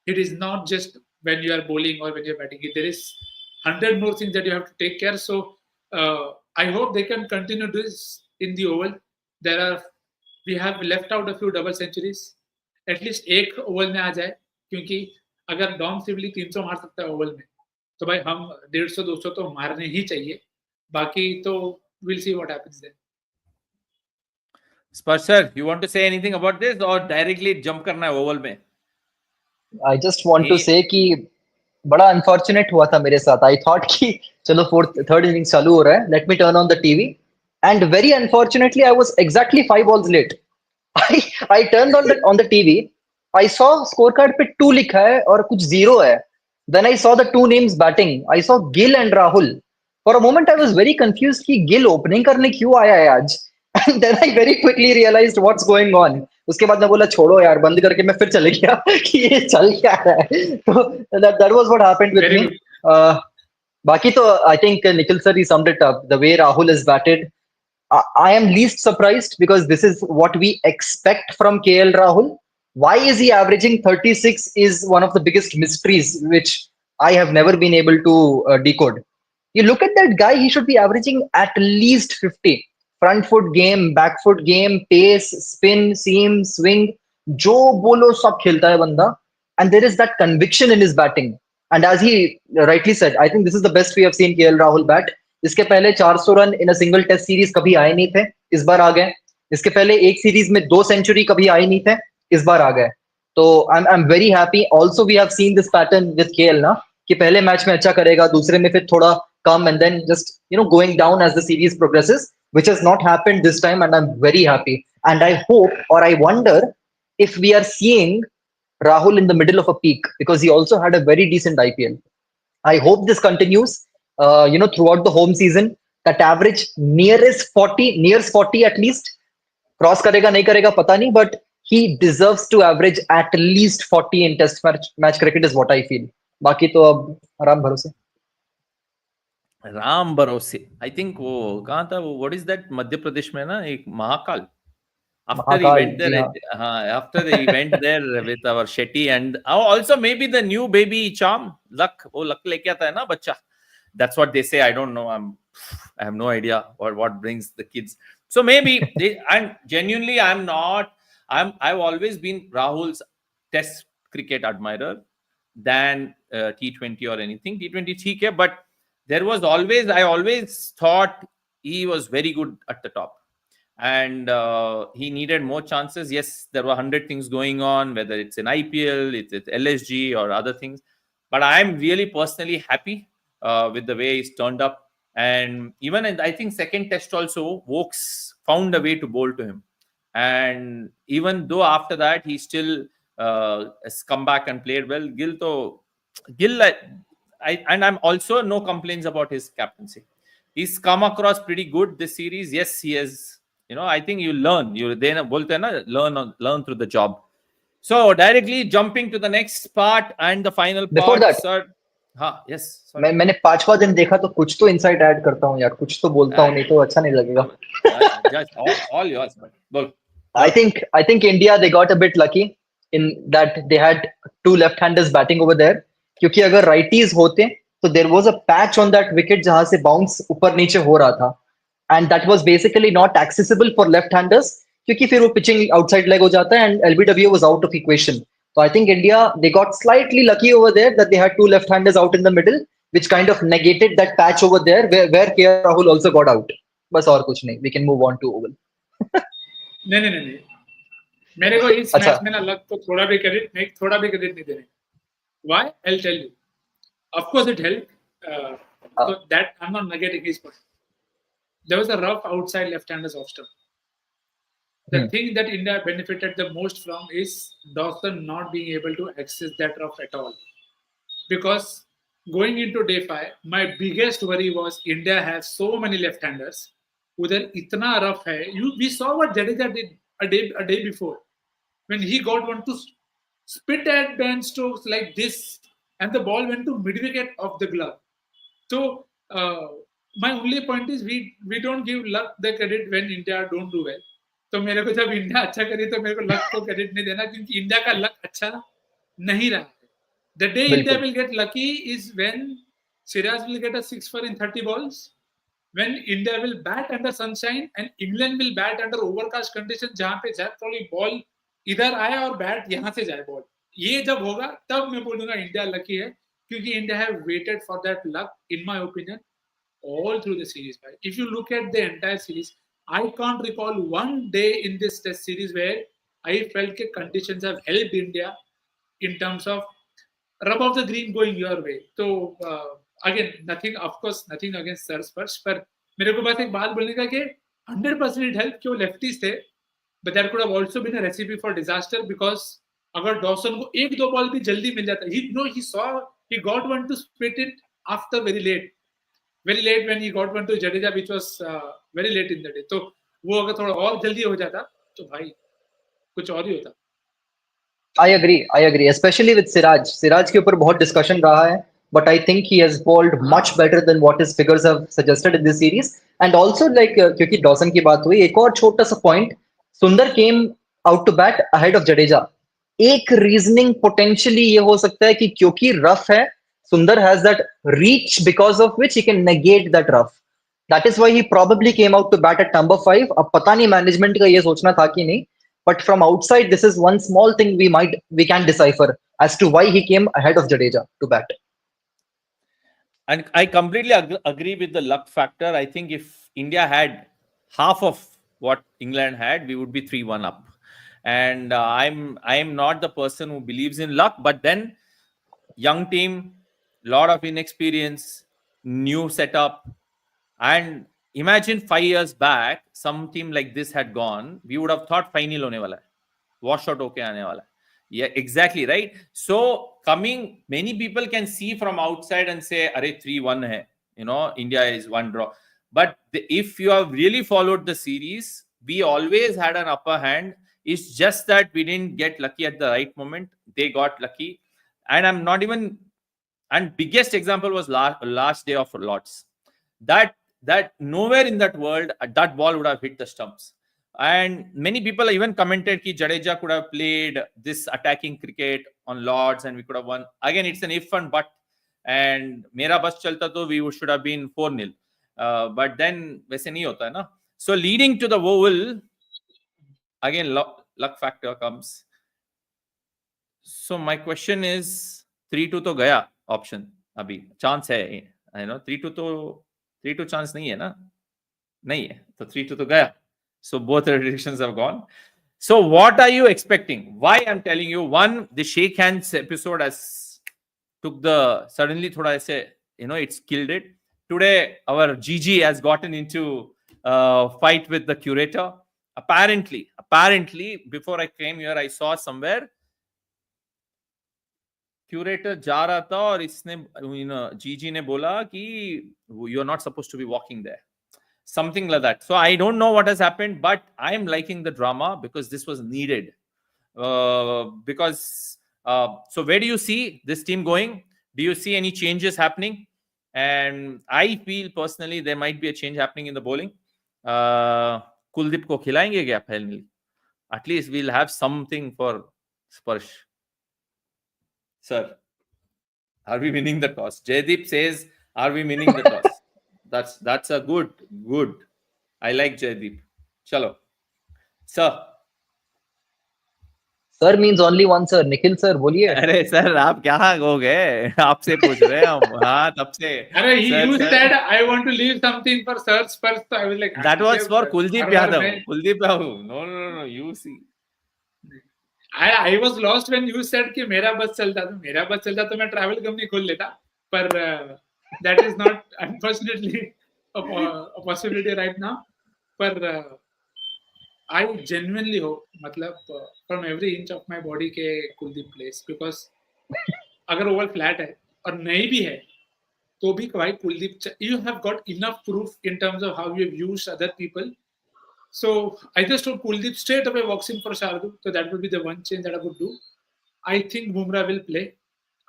Speaker 2: It is not just when you are bowling or when you're batting. There is 100 more things that you have to take care. So I hope they can continue this in the oval. We have left out a few double centuries. At least एक Oval में आ जाए, क्योंकि अगर Dom Sivli 300 मार सकता है Oval में, तो भाई हम 150-200 तो मारने ही चाहिए, बाकी तो we'll see what happens then.
Speaker 1: Sparshar, you want to say anything about this or directly jump करना है ओवल में?
Speaker 3: I just want to
Speaker 1: A-
Speaker 3: say कि बड़ा अनफॉर्चुनेट हुआ था मेरे साथ. आई थॉट कि चलो थर्ड इनिंग चालू हो रहा है, let me turn on the TV, and very unfortunately I was exactly 5 balls late. I I turned on the TV. I saw scorecard पे 2 लिखा है और कुछ 0 है. Then I saw the two names batting. I saw Gill and Rahul. For a moment I was very confused कि Gill opening करने क्यों आया है आज. And then I very quickly realized what's going on. उसके बाद मैं बोला छोड़ो यार, बंद करके मैं फिर चले गया कि ये चल क्या रहा है. तो that was what happened with
Speaker 2: Very
Speaker 3: me.
Speaker 2: good.
Speaker 3: बाकी तो I think Nikhil sir he summed it up. The way Rahul is batted, I am least surprised because this is what we expect from KL Rahul. Why is he averaging 36 is one of the biggest mysteries which I have never been able to decode. You look at that guy, he should be averaging at least 50. Front foot game, back foot game, pace, spin, seam, swing. जो बोलो सब खेलता है बंदा. And there is that conviction in his batting. And as he rightly said, I think this is the best we have seen KL Rahul bat. इसके पहले 400 run in a single test series कभी आए नहीं थे, इस बार आ गए. इसके पहले एक सीरीज में 2 सेंचुरी कभी आए नहीं थे, इस बार आ गए. तो I am very happy. Also we have seen this pattern with KL ना, कि पहले मैच में अच्छा करेगा, दूसरे में फिर थोड़ा कम, and then just going down as the series progresses, which has not happened this time, and I'm very happy. And I hope, or I wonder, if we are seeing Rahul in the middle of a peak, because he also had a very decent IPL. I hope this continues, throughout the home season. That average nears 40 at least. Cross करेगा नहीं करेगा पता नहीं, but he deserves to average at least 40 in test match cricket is what I feel. बाकी तो अब आराम भरोसे.
Speaker 1: राम भरोसे. आई थिंक वो कहाँ था वो, what is that, Madhya Pradesh में ना एक Mahakal. After he
Speaker 3: Mahakal
Speaker 1: went
Speaker 3: ji
Speaker 1: there,
Speaker 3: हाँ.
Speaker 1: after he went there with our Shetty and also maybe the new baby charm, luck, वो luck लेके आता है ना बच्चा. That's what they say. I don't know. I have no idea what brings the kids. So maybe and genuinely I've always been Rahul's test cricket admirer than T20 or anything. T20 ठीक है, but I always thought he was very good at the top. And he needed more chances. Yes, there were 100 things going on, whether it's in IPL, it's LSG or other things. But I'm really personally happy with the way he's turned up. And even in, I think, second test also, Vokes found a way to bowl to him. And even though after that, he still has come back and played well, Gill, and I'm also no complaints about his captaincy. He's come across pretty good this series. Yes, he has. I think you learn. बोलते हैं ना, learn through the job. So directly jumping to the next part and the final
Speaker 3: Before
Speaker 1: part,
Speaker 3: that,
Speaker 1: sir. Yes. Sorry.
Speaker 3: मैंने 5वां दिन देखा तो कुछ तो इनसाइट ऐड करता हूँ यार, कुछ तो बोलता हूँ, नहीं तो अच्छा नहीं लगेगा.
Speaker 1: Just all yours, but बोल.
Speaker 3: I think India they got a bit lucky in that they had 2 left-handers batting over there. क्योंकि अगर righties होते तो there was a patch on that wicket जहां से bounce ऊपर नीचे हो रहा था, and that was basically not accessible for left-handers क्योंकि फिर वो pitching outside leg हो जाता है and LBW was out of equation. So I think India they got slightly lucky over there that they had 2 left-handers out in the middle, which kind of negated that patch over there where KL Rahul also got out. बस और कुछ नहीं. We can move on to oval.
Speaker 2: नहीं, मेरे को इस match में ना लग तो थोड़ा भी क्रेडिट नहीं देने. Why? I'll tell you. Of course it helped. So that I'm not negating his point. There was a rough outside left-handers off stump. The thing that India benefited the most from is Dawson not being able to access that rough at all. Because going into day 5, my biggest worry was India has so many left-handers. उधर इतना rough है. We saw what Jadeja did a day before when he got one to spit at Ben Stokes like this, and the ball went to mid-wicket of the glove. So my only point is we don't give luck the credit when India don't do well. तो मेरे को जब India अच्छा करे तो मेरे को luck को क्रेडिट नहीं देना, क्योंकि इंडिया का लक अच्छा नहीं रहा है. The day India will get lucky is when Siraj will get a 6 for in 30 balls, when India will bat under sunshine and England will bat under overcast conditions जहाँ पे probably ball इधर आए और bat यहाँ से जाए ball. ये जब होगा तब मैं बोलूंगा इंडिया लकी है, क्योंकि India have waited for that luck, in my opinion, all through the series. Right? If you look at the entire series, I can't recall one day in this test series where I felt that conditions have helped India in terms of rub of the green going your way. So again, nothing, of course, nothing against Sir Spurs, पर मेरे को बस एक बात बोलने का कि 100% it helped कि वो लेफ्टीज थे, but there could have also been a recipe for disaster because अगर डॉसन को एक दो बॉल भी जल्दी मिल जाता, he got one to split it after very late when he got one to Jadeja, which was very late in the day. तो वो अगर थोड़ा और जल्दी हो जाता तो भाई कुछ और ही होता.
Speaker 3: I agree, especially with Siraj. Siraj के ऊपर बहुत discussion रहा है, but I think he has bowled much better than what his figures have suggested in this series. And also like क्योंकि डॉसन की बात हुई, एक और छोटा सा point, सुंदर came out to bat ahead of Jadeja. एक reasoning potentially ये हो सकता है कि क्योंकि rough है, Sundar has that reach because of which he can negate that rough. That is why he probably came out to bat at number 5. अब पता नहीं management का ये सोचना था कि नहीं. But from outside, this is one small thing we can decipher as to why he came ahead of Jadeja to bat.
Speaker 1: And I completely agree with the luck factor. I think if India had half of what England had, we would be 3-1 up. And I'm not the person who believes in luck, but then young team, lot of inexperience, new setup, and imagine 5 years back, some team like this had gone, we would have thought final hone wala hai, wash out hoke aane wala hai. Yeah, exactly, right? So coming, many people can see from outside and say, "Are 3-1 hai, India is one draw." But if you have really followed the series, we always had an upper hand. It's just that we didn't get lucky at the right moment. They got lucky, and I'm not even. And biggest example was last day of Lords. That nowhere in that world that ball would have hit the stumps. And many people even commented that Jadeja could have played this attacking cricket on Lords and we could have won. Again, it's an if and but. And mera bus chalta to we should have been 4-0. But then वैसे नहीं होता है ना. So leading to the Oval, again luck factor comes. So my question is 3-2 तो गया option अभी chance है, 3-2 तो 3-2 chance नहीं है ना, नहीं है तो 3-2 तो गया. So both predictions have gone. So what are you expecting? Why I'm telling you, one, the shake hands episode has took the suddenly thoda aise, it's killed it. Today our GG has gotten into fight with the curator. Apparently before I came here I saw somewhere curator जा रहा था और इसने GG ने बोला कि you are not supposed to be walking there, something like that. So I don't know what has happened, but I am liking the drama because this was needed. So where do you see this team going? Do you see any changes happening? And I feel personally there might be a change happening in the bowling. Kuldeep को खिलाएंगे क्या finally? At least we'll have something for Spurs. Sir, are we winning the toss? Jaydeep says, are we winning the toss? That's a good. I like Jaydeep. Chalo. Sir.
Speaker 3: Sir means only one sir. Nikhil sir, बोलिए.
Speaker 1: अरे sir आप क्या हो गए? आपसे पूछ रहे हैं हम. हाँ तब से.
Speaker 2: अरे you said I want to leave something for Sirs first, so I was like.
Speaker 1: That was for Kuldeep Yadav. Kuldeep Yadav. No. You see.
Speaker 2: I was lost when you said कि मेरा बस चलता तो मैं travel company खोल लेता, पर that is not unfortunately a possibility right now. पर I genuinely hope, मतलब from every inch of my body के कुलदीप plays, because अगर ओवर फ्लैट है और नहीं भी है तो भी भाई Kuldeep, you have got enough proof in terms of how you have used other people. So I just hope Kuldeep straight away walks in for Shardul. So that would be the one change that I would do. I think Bumrah will play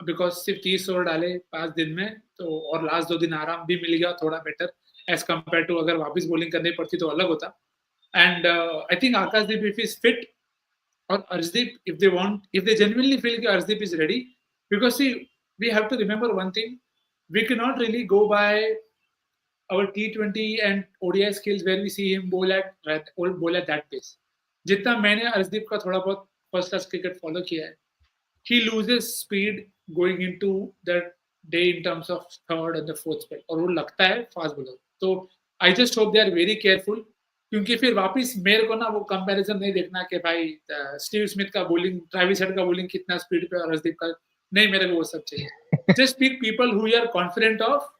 Speaker 2: because सिर्फ 30 over डाले 5 दिन में तो, और last 2 दिन आराम भी मिल गया थोड़ा बेटर एज कम्पेयर टू अगर वापस बॉलिंग करनी पड़ती तो अलग होता. And I think Akashdeep if he's fit or Arshdeep if they genuinely feel that Arshdeep is ready, because see we have to remember one thing, we cannot really go by our T20 and ODI skills where we see him bowl at that pace. जितना मैंने अर्शदीप का थोड़ा बहुत first class cricket follow किया है, he loses speed going into that day in terms of third and the fourth spell, और वो लगता है फास्ट बॉलर. तो I just hope they are very careful, क्योंकि फिर वापस मेरे को ना वो कंपैरिजन नहीं देखना कि भाई स्टीव स्मिथ का बॉलिंग, ट्रेविस हेड का बॉलिंग कितना स्पीड पे और हर्षदीप का नहीं. मेरे को वो सब चाहिए. Just pick people who are confident of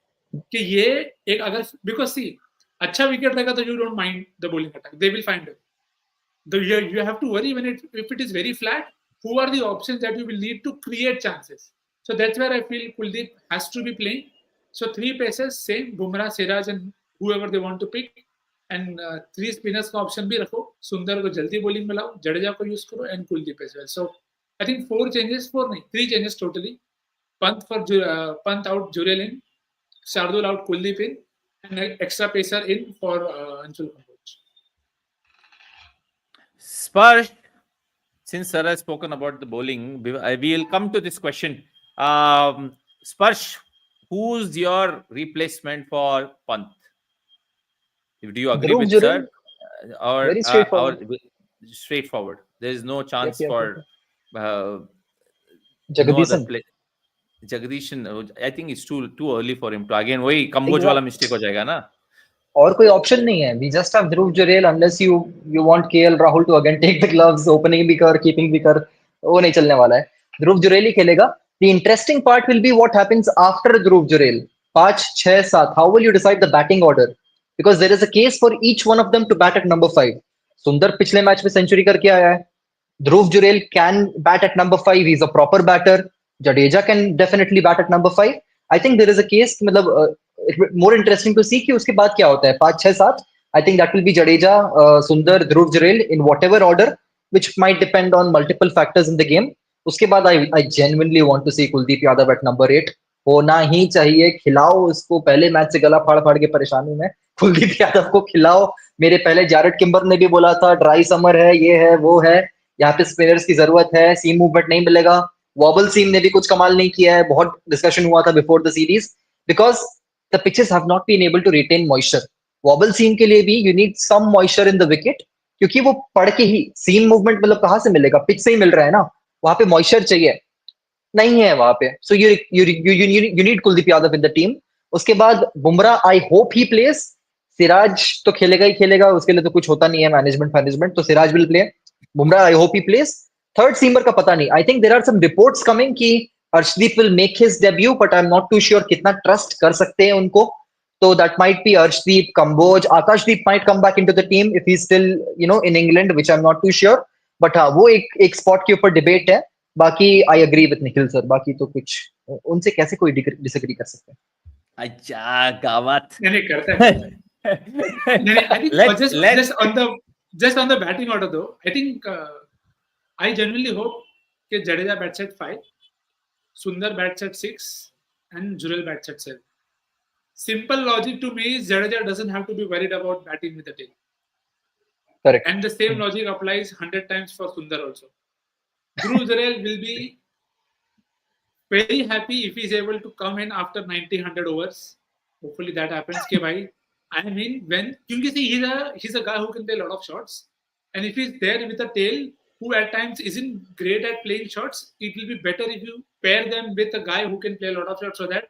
Speaker 2: कि ये एक, अगर बिकॉज सी अच्छा विकेट रहेगा तो you don't mind the bowling attack, they will find it. You have to worry when if it is very flat, who are the options that you will need to create chances. So that's where I feel Kuldeep has to be playing. So 3 paces, same, Bumrah, Siraj and whoever they want to pick. And 3 spinners का option भी रखो. Sundar को जल्दी bowling में लाओ, Jadeja को use करो and Kuldeep as well. So I think 4 changes, 4 नहीं, 3 changes totally. Pant out, Jurel in, Shardul out, Kuldeep in, and an extra pacer in for Anshul Kamboj.
Speaker 1: Sparsh, since Sir has spoken about the bowling, we will come to this question. Sparsh, who's your replacement for Pant? Do you agree
Speaker 3: Dhruv
Speaker 1: with
Speaker 3: Jurel?
Speaker 1: Sir? Or
Speaker 3: Very straightforward.
Speaker 1: Straightforward. There is no chance
Speaker 3: Yep.
Speaker 1: for no
Speaker 3: Jagadish.
Speaker 1: other play. Jagadish, I think it's too early for him to. Again, वही कम्बोज वाला mistake हो जाएगा ना.
Speaker 3: और कोई option नहीं है. We just have Dhruv Jurel unless you want KL Rahul to again take the gloves, opening भी कर, keeping भी कर, वो नहीं चलने वाला है. Dhruv Jurel ही खेलेगा. The interesting part will be what happens after Dhruv Jurel. 5, 6, 7. How will you decide the batting order? Because there is a case for each one of them to bat at number 5. सुंदर पिछले match में century करके आया है. Dhruv Jurel can bat at number 5. He's a proper batter. Jadeja can definitely bat at number 5. I think there is a case, मतलब more interesting to see कि उसके बाद क्या होता है. 5, 6, 7. I think that will be Jadeja, Sundar, Dhruv Jurel in whatever order, which might depend on multiple factors in the game. उसके बाद I genuinely want to see Kuldeep Yadav at number 8. होना ही चाहिए. खिलाओ उसको. पहले मैच से गला फाड़ फाड़ के परेशानी में, कुलदीप यादव को खिलाओ. मेरे पहले जारेड किम्बर ने भी बोला था ड्राई समर है, ये है वो है, यहाँ पे स्पिनर्स की जरूरत है, सीम मूवमेंट नहीं मिलेगा. वॉबल सीम ने भी कुछ कमाल नहीं किया है. बहुत डिस्कशन हुआ था before the series because the pitches have not been able to retain moisture. Wobble seam के लिए भी you need some moisture in the wicket, क्योंकि वो पड़ के ही सीम मूवमेंट मतलब कहाँ से मिलेगा, पिच से ही मिल रहा है ना. वहां पे मॉइस्चर चाहिए, नहीं है वहां पे. So you need Kuldeep Yadav in the team. उसके बाद Bumrah, I hope he place. Siraj तो खेलेगा ही खेलेगा, उसके लिए तो कुछ होता नहीं है मैनेजमेंट, तो Siraj will play. Bumrah I hope he plays. Third seamer का पता नहीं. I think there are some reports coming कि Arshdeep will make his debut, but I am not too sure कितना ट्रस्ट कर सकते हैं उनको. तो that might be Arshdeep, Kamboj, Akashdeep might come back into the team if he still in England, which I am not too sure. But हाँ, वो एक spot के ऊपर डिबेट है. बाकी I agree with Nikhil sir. बाकी तो कुछ उनसे कैसे कोई डिसएग्री कर सकते हैं.
Speaker 1: अच्छा गावत
Speaker 2: नहीं करता है. I think just on the batting order though, I think I genuinely hope that Jadeja bats at 5, Sundar bats at 6, and Jurel bats at 7. Simple logic to me is Jadeja doesn't have to be worried about batting with the tail.
Speaker 3: Correct.
Speaker 2: And the same logic applies 100 times for Sundar also. Dhruv Jurel will be very happy if he's able to come in after 90-100 overs. Hopefully that happens. Ke bhai, I mean, because he's a guy who can play a lot of shots, and if he's there with a tail who at times isn't great at playing shots, it will be better if you pair them with a guy who can play a lot of shots, so that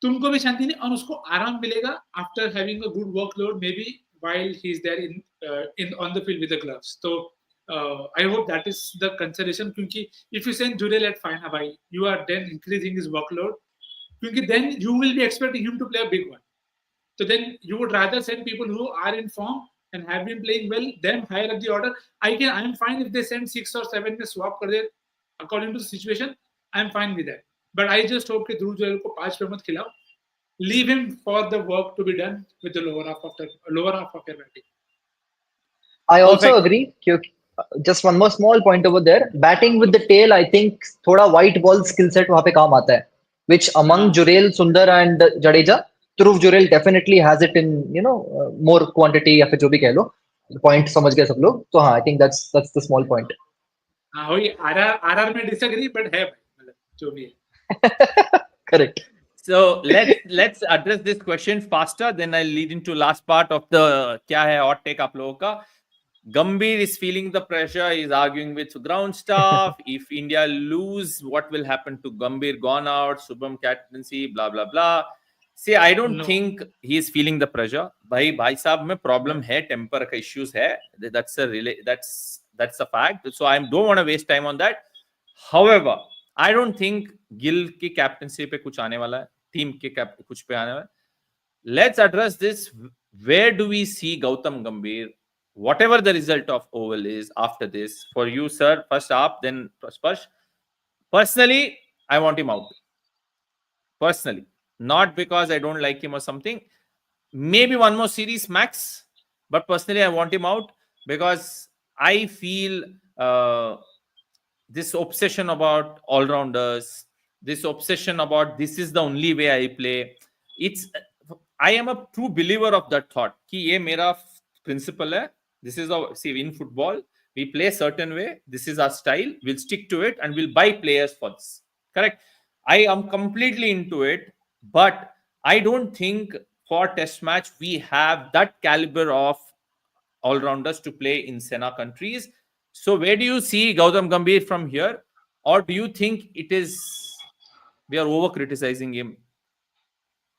Speaker 2: तुमको भी शांति नहीं और उसको आराम मिलेगा after having a good workload, maybe while he's there in on the field with the gloves. So I hope that is the consideration. Because if you send Jurel at 5, bhai, you are then increasing his workload. Because then you will be expecting him to play a big one. So then you would rather send people who are in form and have been playing well, them higher up the order. I am fine if they send 6 or 7 में swap कर दे according to the situation. I am fine with that. But I just hope कि Dhruv Jurel को 5 पे मत खिलाओ. Leave him for the work to be done with the lower half of your batting.
Speaker 3: I also agree. Just one more small point over there. Batting with the tail, I think थोड़ा white ball skill set वहाँ पे काम आता है. Which among Jurel, Sundar and Jadeja, Dhruv Jurel definitely has it in more quantity या फिर जो भी कह लो. Point समझ गए सब लोग. तो हाँ, I think that's the small point.
Speaker 2: हाँ वही RR में disagree, but है मतलब जो भी है.
Speaker 3: Correct.
Speaker 1: So let's address this question faster, then I'll lead into last part of the क्या है hot take आप लोगों का. Gambhir is feeling the pressure. He's arguing with ground staff. If India lose, what will happen to Gambhir? Gone out, Subham captaincy, blah blah blah. See, I don't
Speaker 2: No.
Speaker 1: think he is feeling the pressure. भाई साहब में problem है, temper का issues है. That's a fact. So I don't want to waste time on that. However, I don't think Gill की captaincy पे कुछ आने वाला है. Team के कुछ पे आने वाला है. Let's address this. Where do we see Gautam Gambhir? Whatever the result of Oval is after this, for you, sir, first up, then Sparsh. Personally, I want him out. Personally, not because I don't like him or something. Maybe one more series max, but personally, I want him out because I feel this obsession about all-rounders, this obsession about this is the only way I play. I am a true believer of that thought. कि ये मेरा principle है. This is see, in football we play certain way. This is our style. We'll stick to it and we'll buy players for this. Correct. I am completely into it, but I don't think for test match we have that caliber of all-rounders to play in Sena countries. So where do you see Gautam Gambhir from here, or do you think we are over criticizing him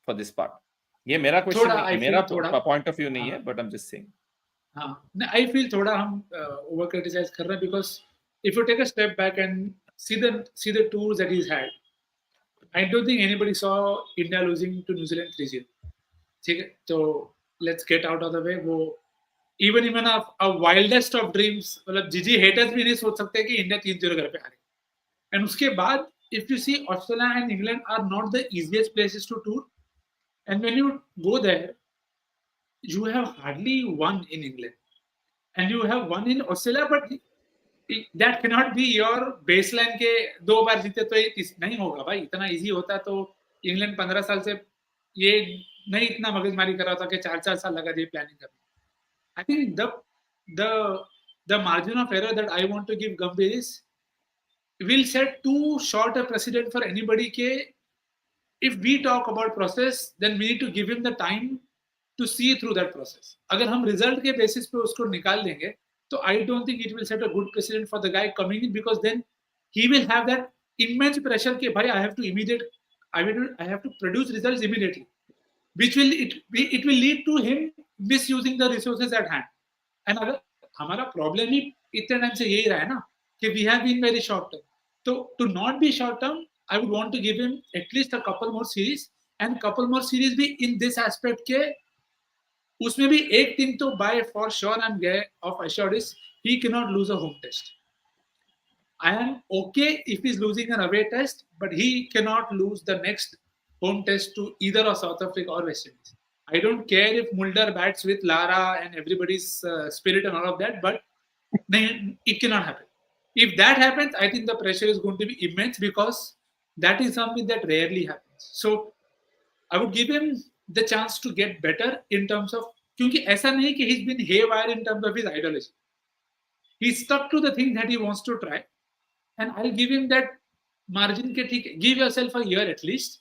Speaker 1: for this part? ये मेरा question नहीं, मेरा point of view नहीं है, but I am just saying.
Speaker 2: हाँ, I feel थोड़ा हम over criticise कर रहे हैं because if you take a step back and see the tours that he's had, I don't think anybody saw India losing to New Zealand 3-0. ठीक है, तो let's get out of the way. वो even a wildest of dreams, मतलब जीजी haters भी नहीं सोच सकते कि इंडिया 3-0 घर पे हारे. एंड उसके बाद if you see, Australia and England are not the easiest places to tour. And when you go there, you have hardly won in England. And you have won in Australia, but that cannot be your baseline के 2 बार जीते तो ये नहीं होगा भाई. इतना easy होता तो इंग्लैंड 15 साल से ये नहीं इतना मगजमारी कर रहा था कि 4 साल लगा ये प्लानिंग करने. I think the margin of error that I want to give Gambhir is will set too short a precedent for anybody के if we talk about process, then we need to give him the time to see through that process. अगर हम result के basis पे उसको निकाल देंगे, तो I don't think it will set a good precedent for the guy coming in, because then he will have that immense pressure कि भाई I have to produce results immediately, which will it will lead to him misusing the resources at hand. And अगर हमारा problem ही इतने time से यही रहा है ना कि we have been very short term. So to not be short term, I would want to give him at least a couple more series, and couple more series भी in this aspect के उसमें भी एक thing तो by for sure I'm of assured is he cannot lose a home test. I am okay if he's losing an away test, but he cannot lose the next home test to either of South Africa or West Indies. I don't care if Mulder bats with Lara and everybody's spirit and all of that, but it cannot happen. If that happens, I think the pressure is going to be immense, because that is something that rarely happens. So I would give him the chance to get better in terms of, क्योंकि ऐसा नहीं कि he's been haywire in terms of his ideology. He's stuck to the thing that he wants to try, and I'll give him that margin के ठीक है, give yourself a year at least,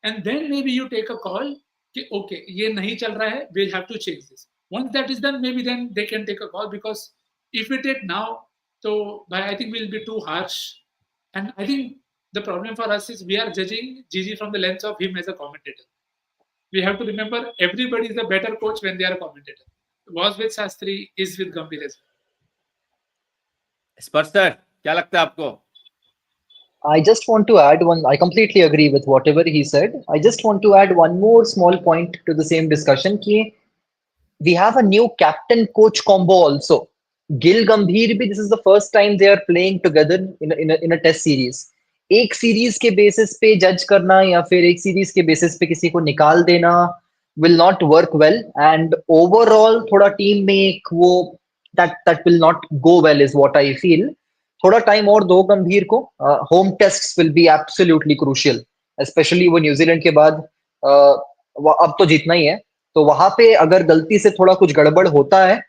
Speaker 2: and then maybe you take a call कि okay ये नहीं चल रहा है, we'll have to change this. Once that is done, maybe then they can take a call, because if we take now, so I think we'll be too harsh, and I think the problem for us is we are judging Gigi from the lens of him as a commentator. We have to remember everybody is a better coach when they are a commentator. Was with Shastri, is with Gambhir as well.
Speaker 1: स्पर्श sir, क्या लगता है आपको?
Speaker 3: I just want to add one. I completely agree with whatever he said. I just want to add one more small point to the same discussion. कि we have a new captain coach combo also. Gill Gambhir bhi, this is the first time they are playing together in a test series. एक series के basis पे जज करना या फिर एक series के बेसिस पे किसी को निकाल देना will not work well, and overall थोड़ा टीम में एक वो that will not go well is what I feel. थोड़ा टाइम और दो गंभीर को. Home tests will be absolutely crucial, especially वो न्यूजीलैंड के बाद अब तो जीतना ही है, तो वहां पे अगर गलती से थोड़ा कुछ गड़बड़ होता है,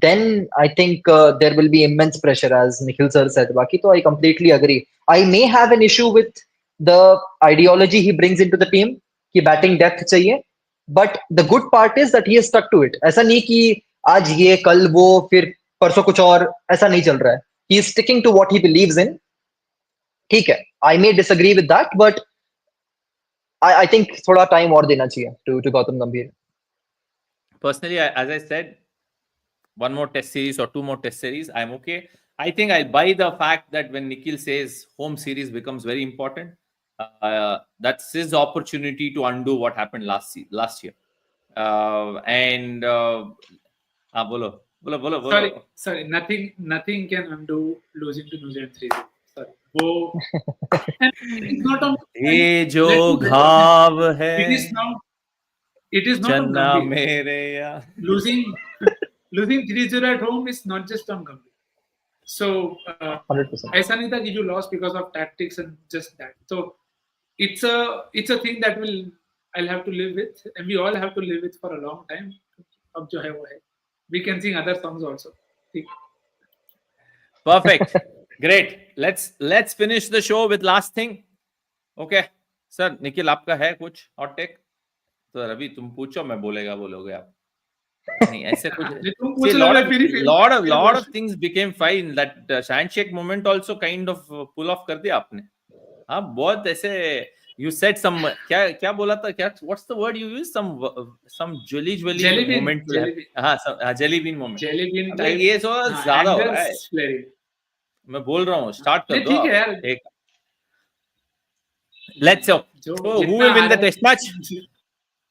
Speaker 3: then I think there will be immense pressure, as Nikhil sir said. Baki to I completely agree. I may have an issue with the ideology he brings into the team कि batting depth चाहिए, but the good part is that he is stuck to it. ऐसा नहीं कि आज ये कल वो फिर परसों कुछ और, ऐसा नहीं चल रहा है. He is sticking to what he believes in. ठीक है, I may disagree with that, but I think थोड़ा टाइम और देना चाहिए to गौतम गंभीर.
Speaker 1: Personally, as I said, one more test series or two more test series, I'm okay. I think I'll buy the fact that when Nikhil says home series becomes very important, that's his opportunity to undo what happened last year. And bolo.
Speaker 2: Sorry. Nothing can undo losing to New Zealand 3-0. Sorry. And it's not on.
Speaker 1: ये जो
Speaker 2: Let me tell you,
Speaker 1: घाव है
Speaker 2: it is not on
Speaker 1: चन्ना
Speaker 2: Gambhir.
Speaker 1: मेरे या
Speaker 2: Losing 3-0 at home is not just on Gambhir. So
Speaker 3: 100%.
Speaker 2: ऐसा नहीं था कि you lost because of tactics and just that. So it's a thing that I'll have to live with, and we all have to live with for a long time. अब जो है वो है. We can sing other songs also.
Speaker 1: Perfect. Great. Let's finish the show with last thing. Okay. Sir Nikhil आपका है कुछ hot take? तो रवि तुम पूछो, मैं बोलोगे आप. नहीं ऐसे कुछ. See, lot of things became fine. That handshake moment also kind of pull off कर दिया आपने. हाँ बहुत ऐसे. You said some क्या बोला था क्या? What's the word you used? Some jelly moment. हाँ jelly bean moment.
Speaker 2: Jelly bean
Speaker 1: type. ये सो ज़्यादा हो रहा है. मैं बोल रहा हूँ स्टार्ट कर दो.
Speaker 2: ठीक है यार.
Speaker 1: Let's go. So who will win the test match?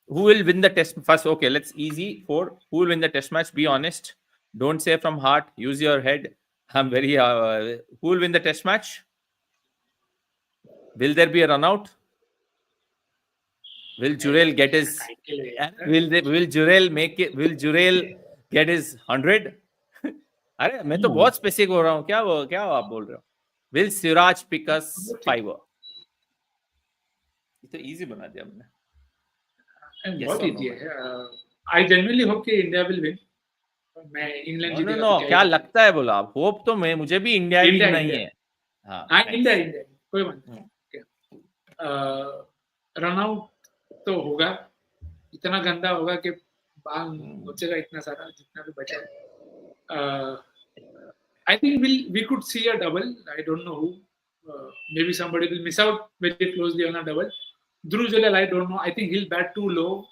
Speaker 1: Who will win the test first? Okay, let's easy for who will win the test match. Be honest. Don't say from heart. Use your head. I'm very. Who will win the test match? Will there be a run out? Will Jurel get his? Will Jurel make it? Will Jurel get his 100? अरे मैं तो बहुत specific हो रहा हूँ. क्या आप बोल रहे हो? Will Siraj pick us 5? तो easy बना दिया हमने.
Speaker 2: बहुत easy है. I genuinely hope कि India will win. मैं इंग्लैंड जीतेगा.
Speaker 1: No, क्या लगता है बोला आप? होप तो मुझे भी इंडिया ही नहीं है.
Speaker 2: हाँ इंडिया कोई बात नहीं. रन आउट तो होगा. इतना गंदा होगा कि बाल नोचेगा इतना सारा जितना भी बचा है. I think we could see a double. I don't know who. Maybe somebody will miss out very closely on a double. Dhruv Jurel, I don't know. I think he'll bat too low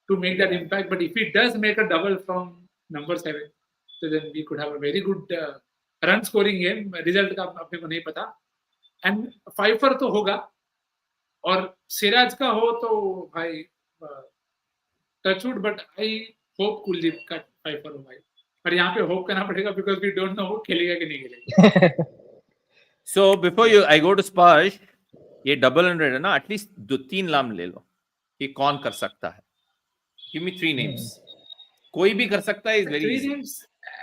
Speaker 2: to make that impact. But if he does make a double from number 7, so then we could have a very good run scoring game. Result का अपने को नहीं पता. And Pfeiffer तो होगा. और सिराज का हो तो भाई touchwood. But I hope Kuldeep का Pfeiffer हो भाई. पर यहाँ पे होप करना पड़ेगा because we don't know खेलेगा कि नहीं खेलेगा.
Speaker 1: So before I go to Sparsh, ये double 100 है ना, एटलीस्ट 2-3 नाम ले लो कि कौन कर सकता है. Give me 3 names. कोई भी कर सकता है. Is very
Speaker 2: 3
Speaker 1: easy.
Speaker 2: names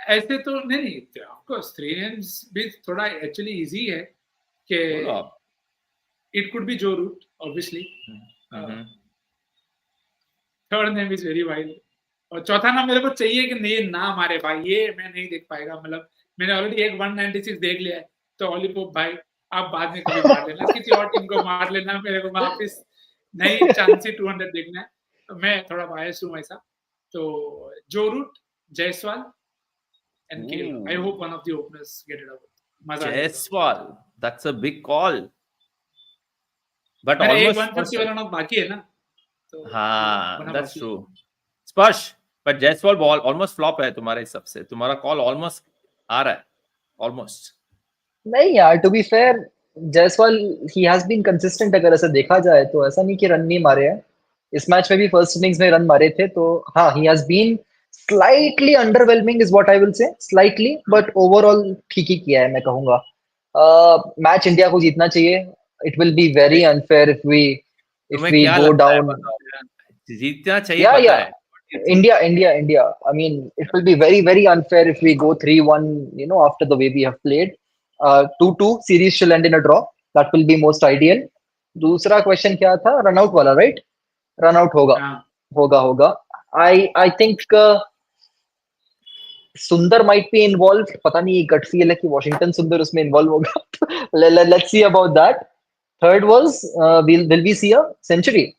Speaker 2: ऐसे तो नहीं. Of course 3 names भी थोड़ा actually easy है कि it could be Joe Root obviously. Third name is very wild. और चौथा नाम मेरे को चाहिए कि नहीं ना मारे भाई. ये मैं नहीं देख पाएगा. मतलब मैंने ऑलरेडी एक 196 देख लिया है. तो ओलिपोप भाई आप बाद में कभी मार लेना. किसी और टीम को मार लेना. मेरे को वापस नई चांसी 200 देखना है. तो मैं थोड़ा बायस हूँ ऐसा. तो Joe Root, Jaiswal and KL. I hope one of the openers get it out.
Speaker 1: Jaiswal, that's a big call. But
Speaker 2: almost 150 run out बाकी है ना. तो
Speaker 1: हाँ, that's true. Sparsh, but Jaiswal ball almost flop है तुम्हारे हिसाब से. तुम्हारा call almost आ रहा है. Almost.
Speaker 3: नहीं यार, to be fair, Jaiswal he has been consistent. अगर ऐसा देखा जाए तो ऐसा नहीं कि रन नहीं मारे हैं. इस मैच में भी फर्स्ट इनिंग्स में रन मारे थे. तो हाँ, he has been slightly underwhelming is what I will say. Slightly, but overall ठीक ही किया है मैं कहूँगा. मैच इंडिया को जीतना चाहिए. It will be very unfair if we go down.
Speaker 1: जीतना चाहिए पता है.
Speaker 3: India. I mean, it will be very, very unfair if we go 3-1, after the way we have played. 2-2 series shall end in a draw. That will be most ideal. दूसरा question क्या था? Run out वाला, right? Run out होगा. I think सुंदर might be involved. पता नहीं, gut feel है कि वॉशिंगटन सुंदर उसमें इन्वॉल्व होगा. Let's see about that. Third was will we see a century?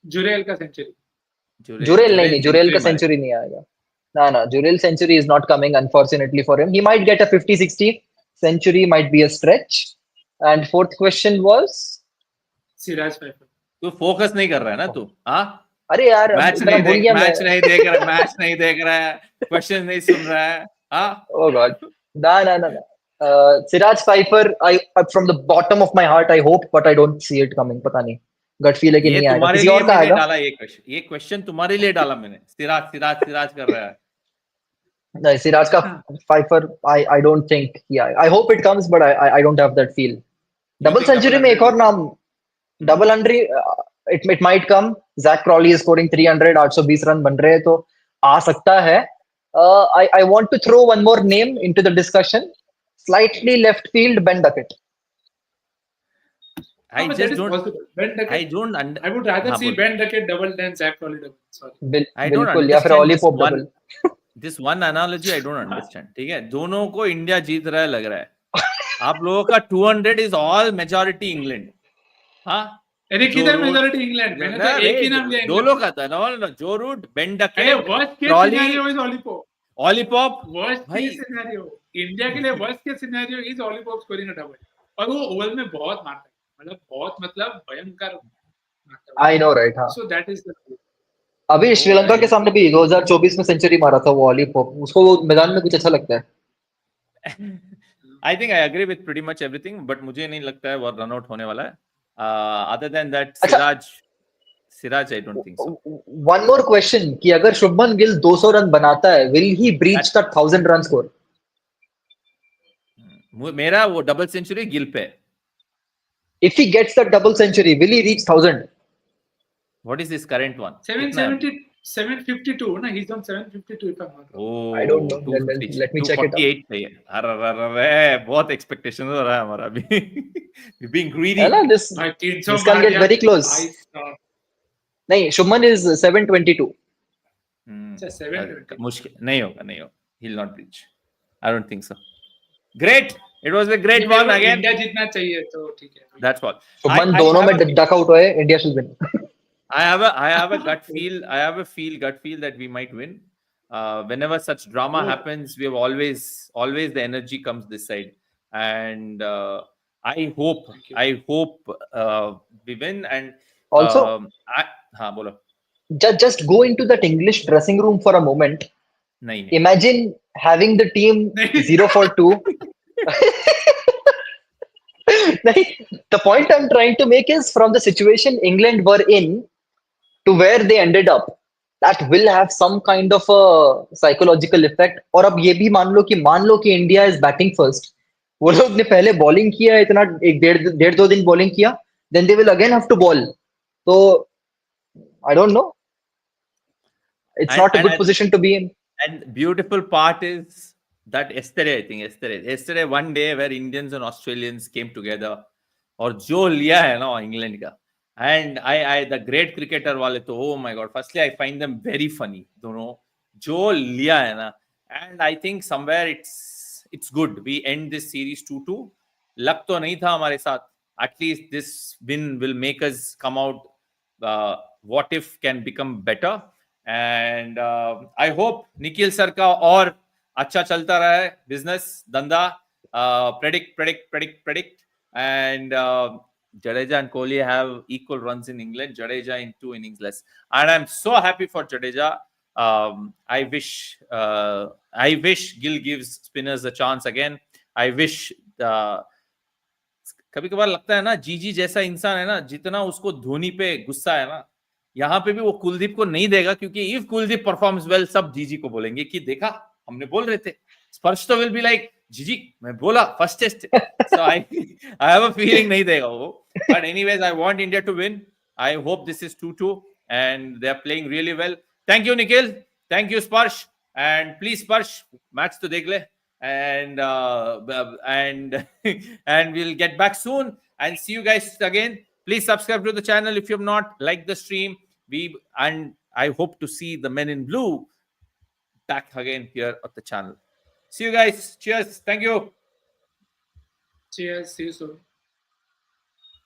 Speaker 2: Jurel का सेंचुरी.
Speaker 3: जुरेल का सेंचुरी नहीं आएगा. No. Jurel century is not coming, unfortunately for him. He might get a 50-60 century, might be a stretch. And fourth question was,
Speaker 2: Siraj Pfeiffer.
Speaker 1: तू focus नहीं कर रहा है ना तू? हाँ,
Speaker 3: अरे यार अब
Speaker 1: मैच
Speaker 3: इतना
Speaker 1: नहीं
Speaker 3: भूल
Speaker 1: देख
Speaker 3: गया मैं.
Speaker 1: मैच नहीं देख रहा मैच नहीं देख रहा है, क्वेश्चन नहीं सुन रहा है. हाँ,
Speaker 3: Oh God. No. Siraj Pfeiffer, from the bottom of my heart, I hope, but I don't see it coming. पता नहीं. Gut feel है कि
Speaker 1: ये
Speaker 3: नहीं आएगा.
Speaker 1: तुम्हारे
Speaker 3: किसी
Speaker 1: लिए
Speaker 3: और का
Speaker 1: मैंने
Speaker 3: आएगा.
Speaker 1: डाला ये क्वेश्चन तुम्हारे लिए डाला मैंने. सिराज सिराज सिराज कर रहा है.
Speaker 3: नहीं, Siraj का Pfeiffer, I don't think. Yeah, I hope it comes, but I don't have that feel.
Speaker 1: You
Speaker 3: Double
Speaker 1: think double
Speaker 3: century में एक
Speaker 1: 100
Speaker 3: और
Speaker 1: will come?
Speaker 3: नाम. Double hundred, it might come. Zach Crawley is scoring 300, 820 run बन रहे हैं तो आ सकता है. I want to throw one more name into the discussion. Slightly left field, Ben Duckett.
Speaker 1: I
Speaker 2: But that
Speaker 1: just
Speaker 2: is
Speaker 1: don't.
Speaker 2: possible. Ben Duckett.
Speaker 1: I don't.
Speaker 2: I would rather
Speaker 1: हाँ,
Speaker 2: see
Speaker 1: बोल.
Speaker 2: Ben Duckett double than Zach Crawley double. Sorry.
Speaker 1: I don't
Speaker 3: बिल्कुल, या फिर
Speaker 1: understand
Speaker 3: Ollie
Speaker 1: this
Speaker 3: Pope
Speaker 1: one.
Speaker 3: double.
Speaker 1: This one analogy I don't understand. ठीक है, दोनों को India जीत रहा है लग रहा है. आप लोगों का 200 is all majority England. हाँ,
Speaker 2: अरे
Speaker 1: जो
Speaker 2: किधर
Speaker 1: रूट
Speaker 2: मेजॉरिटी इंग्लैंड? मैंने तो एक ही नाम लिया
Speaker 1: दो
Speaker 2: इंग्लैंड.
Speaker 1: लोग का था ना, जो रूट बेन
Speaker 2: अरे
Speaker 1: Duckett,
Speaker 2: worst case
Speaker 1: Crawley,
Speaker 2: scenario is Ollie Pope.
Speaker 1: Ollie Pope.
Speaker 2: Worst
Speaker 1: भाई
Speaker 2: केस सिनेरियो इंडिया के लिए worst case scenario is Ollie Pope scoring a double. और वो ओवल में बहुत मारता है, मतलब बहुत, मतलब भयंकर मारता है.
Speaker 3: I know, right? हाँ.
Speaker 2: So that is the.
Speaker 3: अभी
Speaker 1: वो
Speaker 3: श्रीलंका
Speaker 1: है.
Speaker 3: के सामने भी 2024 में सेंचुरी मारा था वो ऑली पोप. उसको वो मैदान में कुछ अच्छा लगता है.
Speaker 1: I think I agree with pretty much everything, but मुझे नहीं लगता है वो रन आउट होने वाला है. Other than that,
Speaker 3: अच्छा.
Speaker 1: Siraj I don't think so.
Speaker 3: One more question कि अगर शुभमन गिल 200 रन बनाता है, will he breach that 1000 run score?
Speaker 1: मेरा वो डबल सेंचुरी गिल पे.
Speaker 3: If he gets that double century, will he reach 1000?
Speaker 1: What is this current one?
Speaker 2: 752 ना, he's on 752 if I'm not wrong.
Speaker 1: Oh,
Speaker 3: I don't know.
Speaker 1: 250,
Speaker 3: Let me check it out.
Speaker 1: 248 पे है. अरे बहुत expectation हो रहा है हमारा अभी. We're being greedy.
Speaker 3: है ना, this
Speaker 2: भाई 300
Speaker 3: this can get very close. नहीं, शुभमन is 722.
Speaker 2: अच्छा 720.
Speaker 1: मुश्किल नहीं होगा. He'll not reach. I don't think so. Great. It was a great one again.
Speaker 2: India जीतना चाहिए तो ठीक है.
Speaker 1: That's all.
Speaker 3: शुभमन दोनों में डक आउट हुए, India should win.
Speaker 1: I have a gut feel. I have a gut feel that we might win. Whenever such drama happens, we have always the energy comes this side, and I hope we win. And
Speaker 3: Also,
Speaker 1: हाँ बोलो.
Speaker 3: just go into that English dressing room for a moment.
Speaker 1: नहीं.
Speaker 3: Imagine having the team 0-2. The point I'm trying to make is from the situation England were in to where they ended up, that will have some kind of a psychological effect. और अब ये भी मान लो कि India is batting first. वो लोग ने पहले बॉलिंग किया, इतना एक डेढ़ 2 दिन बॉलिंग किया, then they will again have to ball. So I don't know. It's not a good position to be in.
Speaker 1: And beautiful part is that yesterday one day where Indians and Australians came together, और जो लिया है ना England का, and I the great cricketer वाले तो, oh my god, firstly I find them very funny दोनों, जो लिया है ना, and I think somewhere it's good we end this series 2-2. Luck तो नहीं था हमारे साथ. At least this win will make us come out what if can become better. And I hope Nikhil sir का और अच्छा चलता रहा है बिजनेस धंधा. Predict and Jadeja and Kohli have equal runs in England. Jadeja in 2 innings less, and I'm so happy for Jadeja. I wish Gill gives spinners a chance again. I wish कभी कभार लगता है ना, जीजी जैसा इंसान है ना, जितना उसको धोनी पे गुस्सा है ना, यहाँ पे भी वो कुलदीप को नहीं देगा, क्योंकि इफ कुलदीप परफॉर्म्स वेल, सब जीजी को बोलेंगे कि देखा हमने बोल रहे थे. स्पर्श तो विल बी लाइक, जीजी मैं बोला first test. So I have a feeling नहीं देगा वो. But anyways I want India to win. I hope this is 2-2 and they are playing really well. Thank you Nikhil, thank you Sparsh, and please Sparsh match तो देख ले, and we'll get back soon and see you guys again. Please subscribe to the channel if you have not. Like the stream. And I hope to see the men in blue back again here at the channel. See you guys. Cheers. Thank you.
Speaker 2: Cheers. See you soon.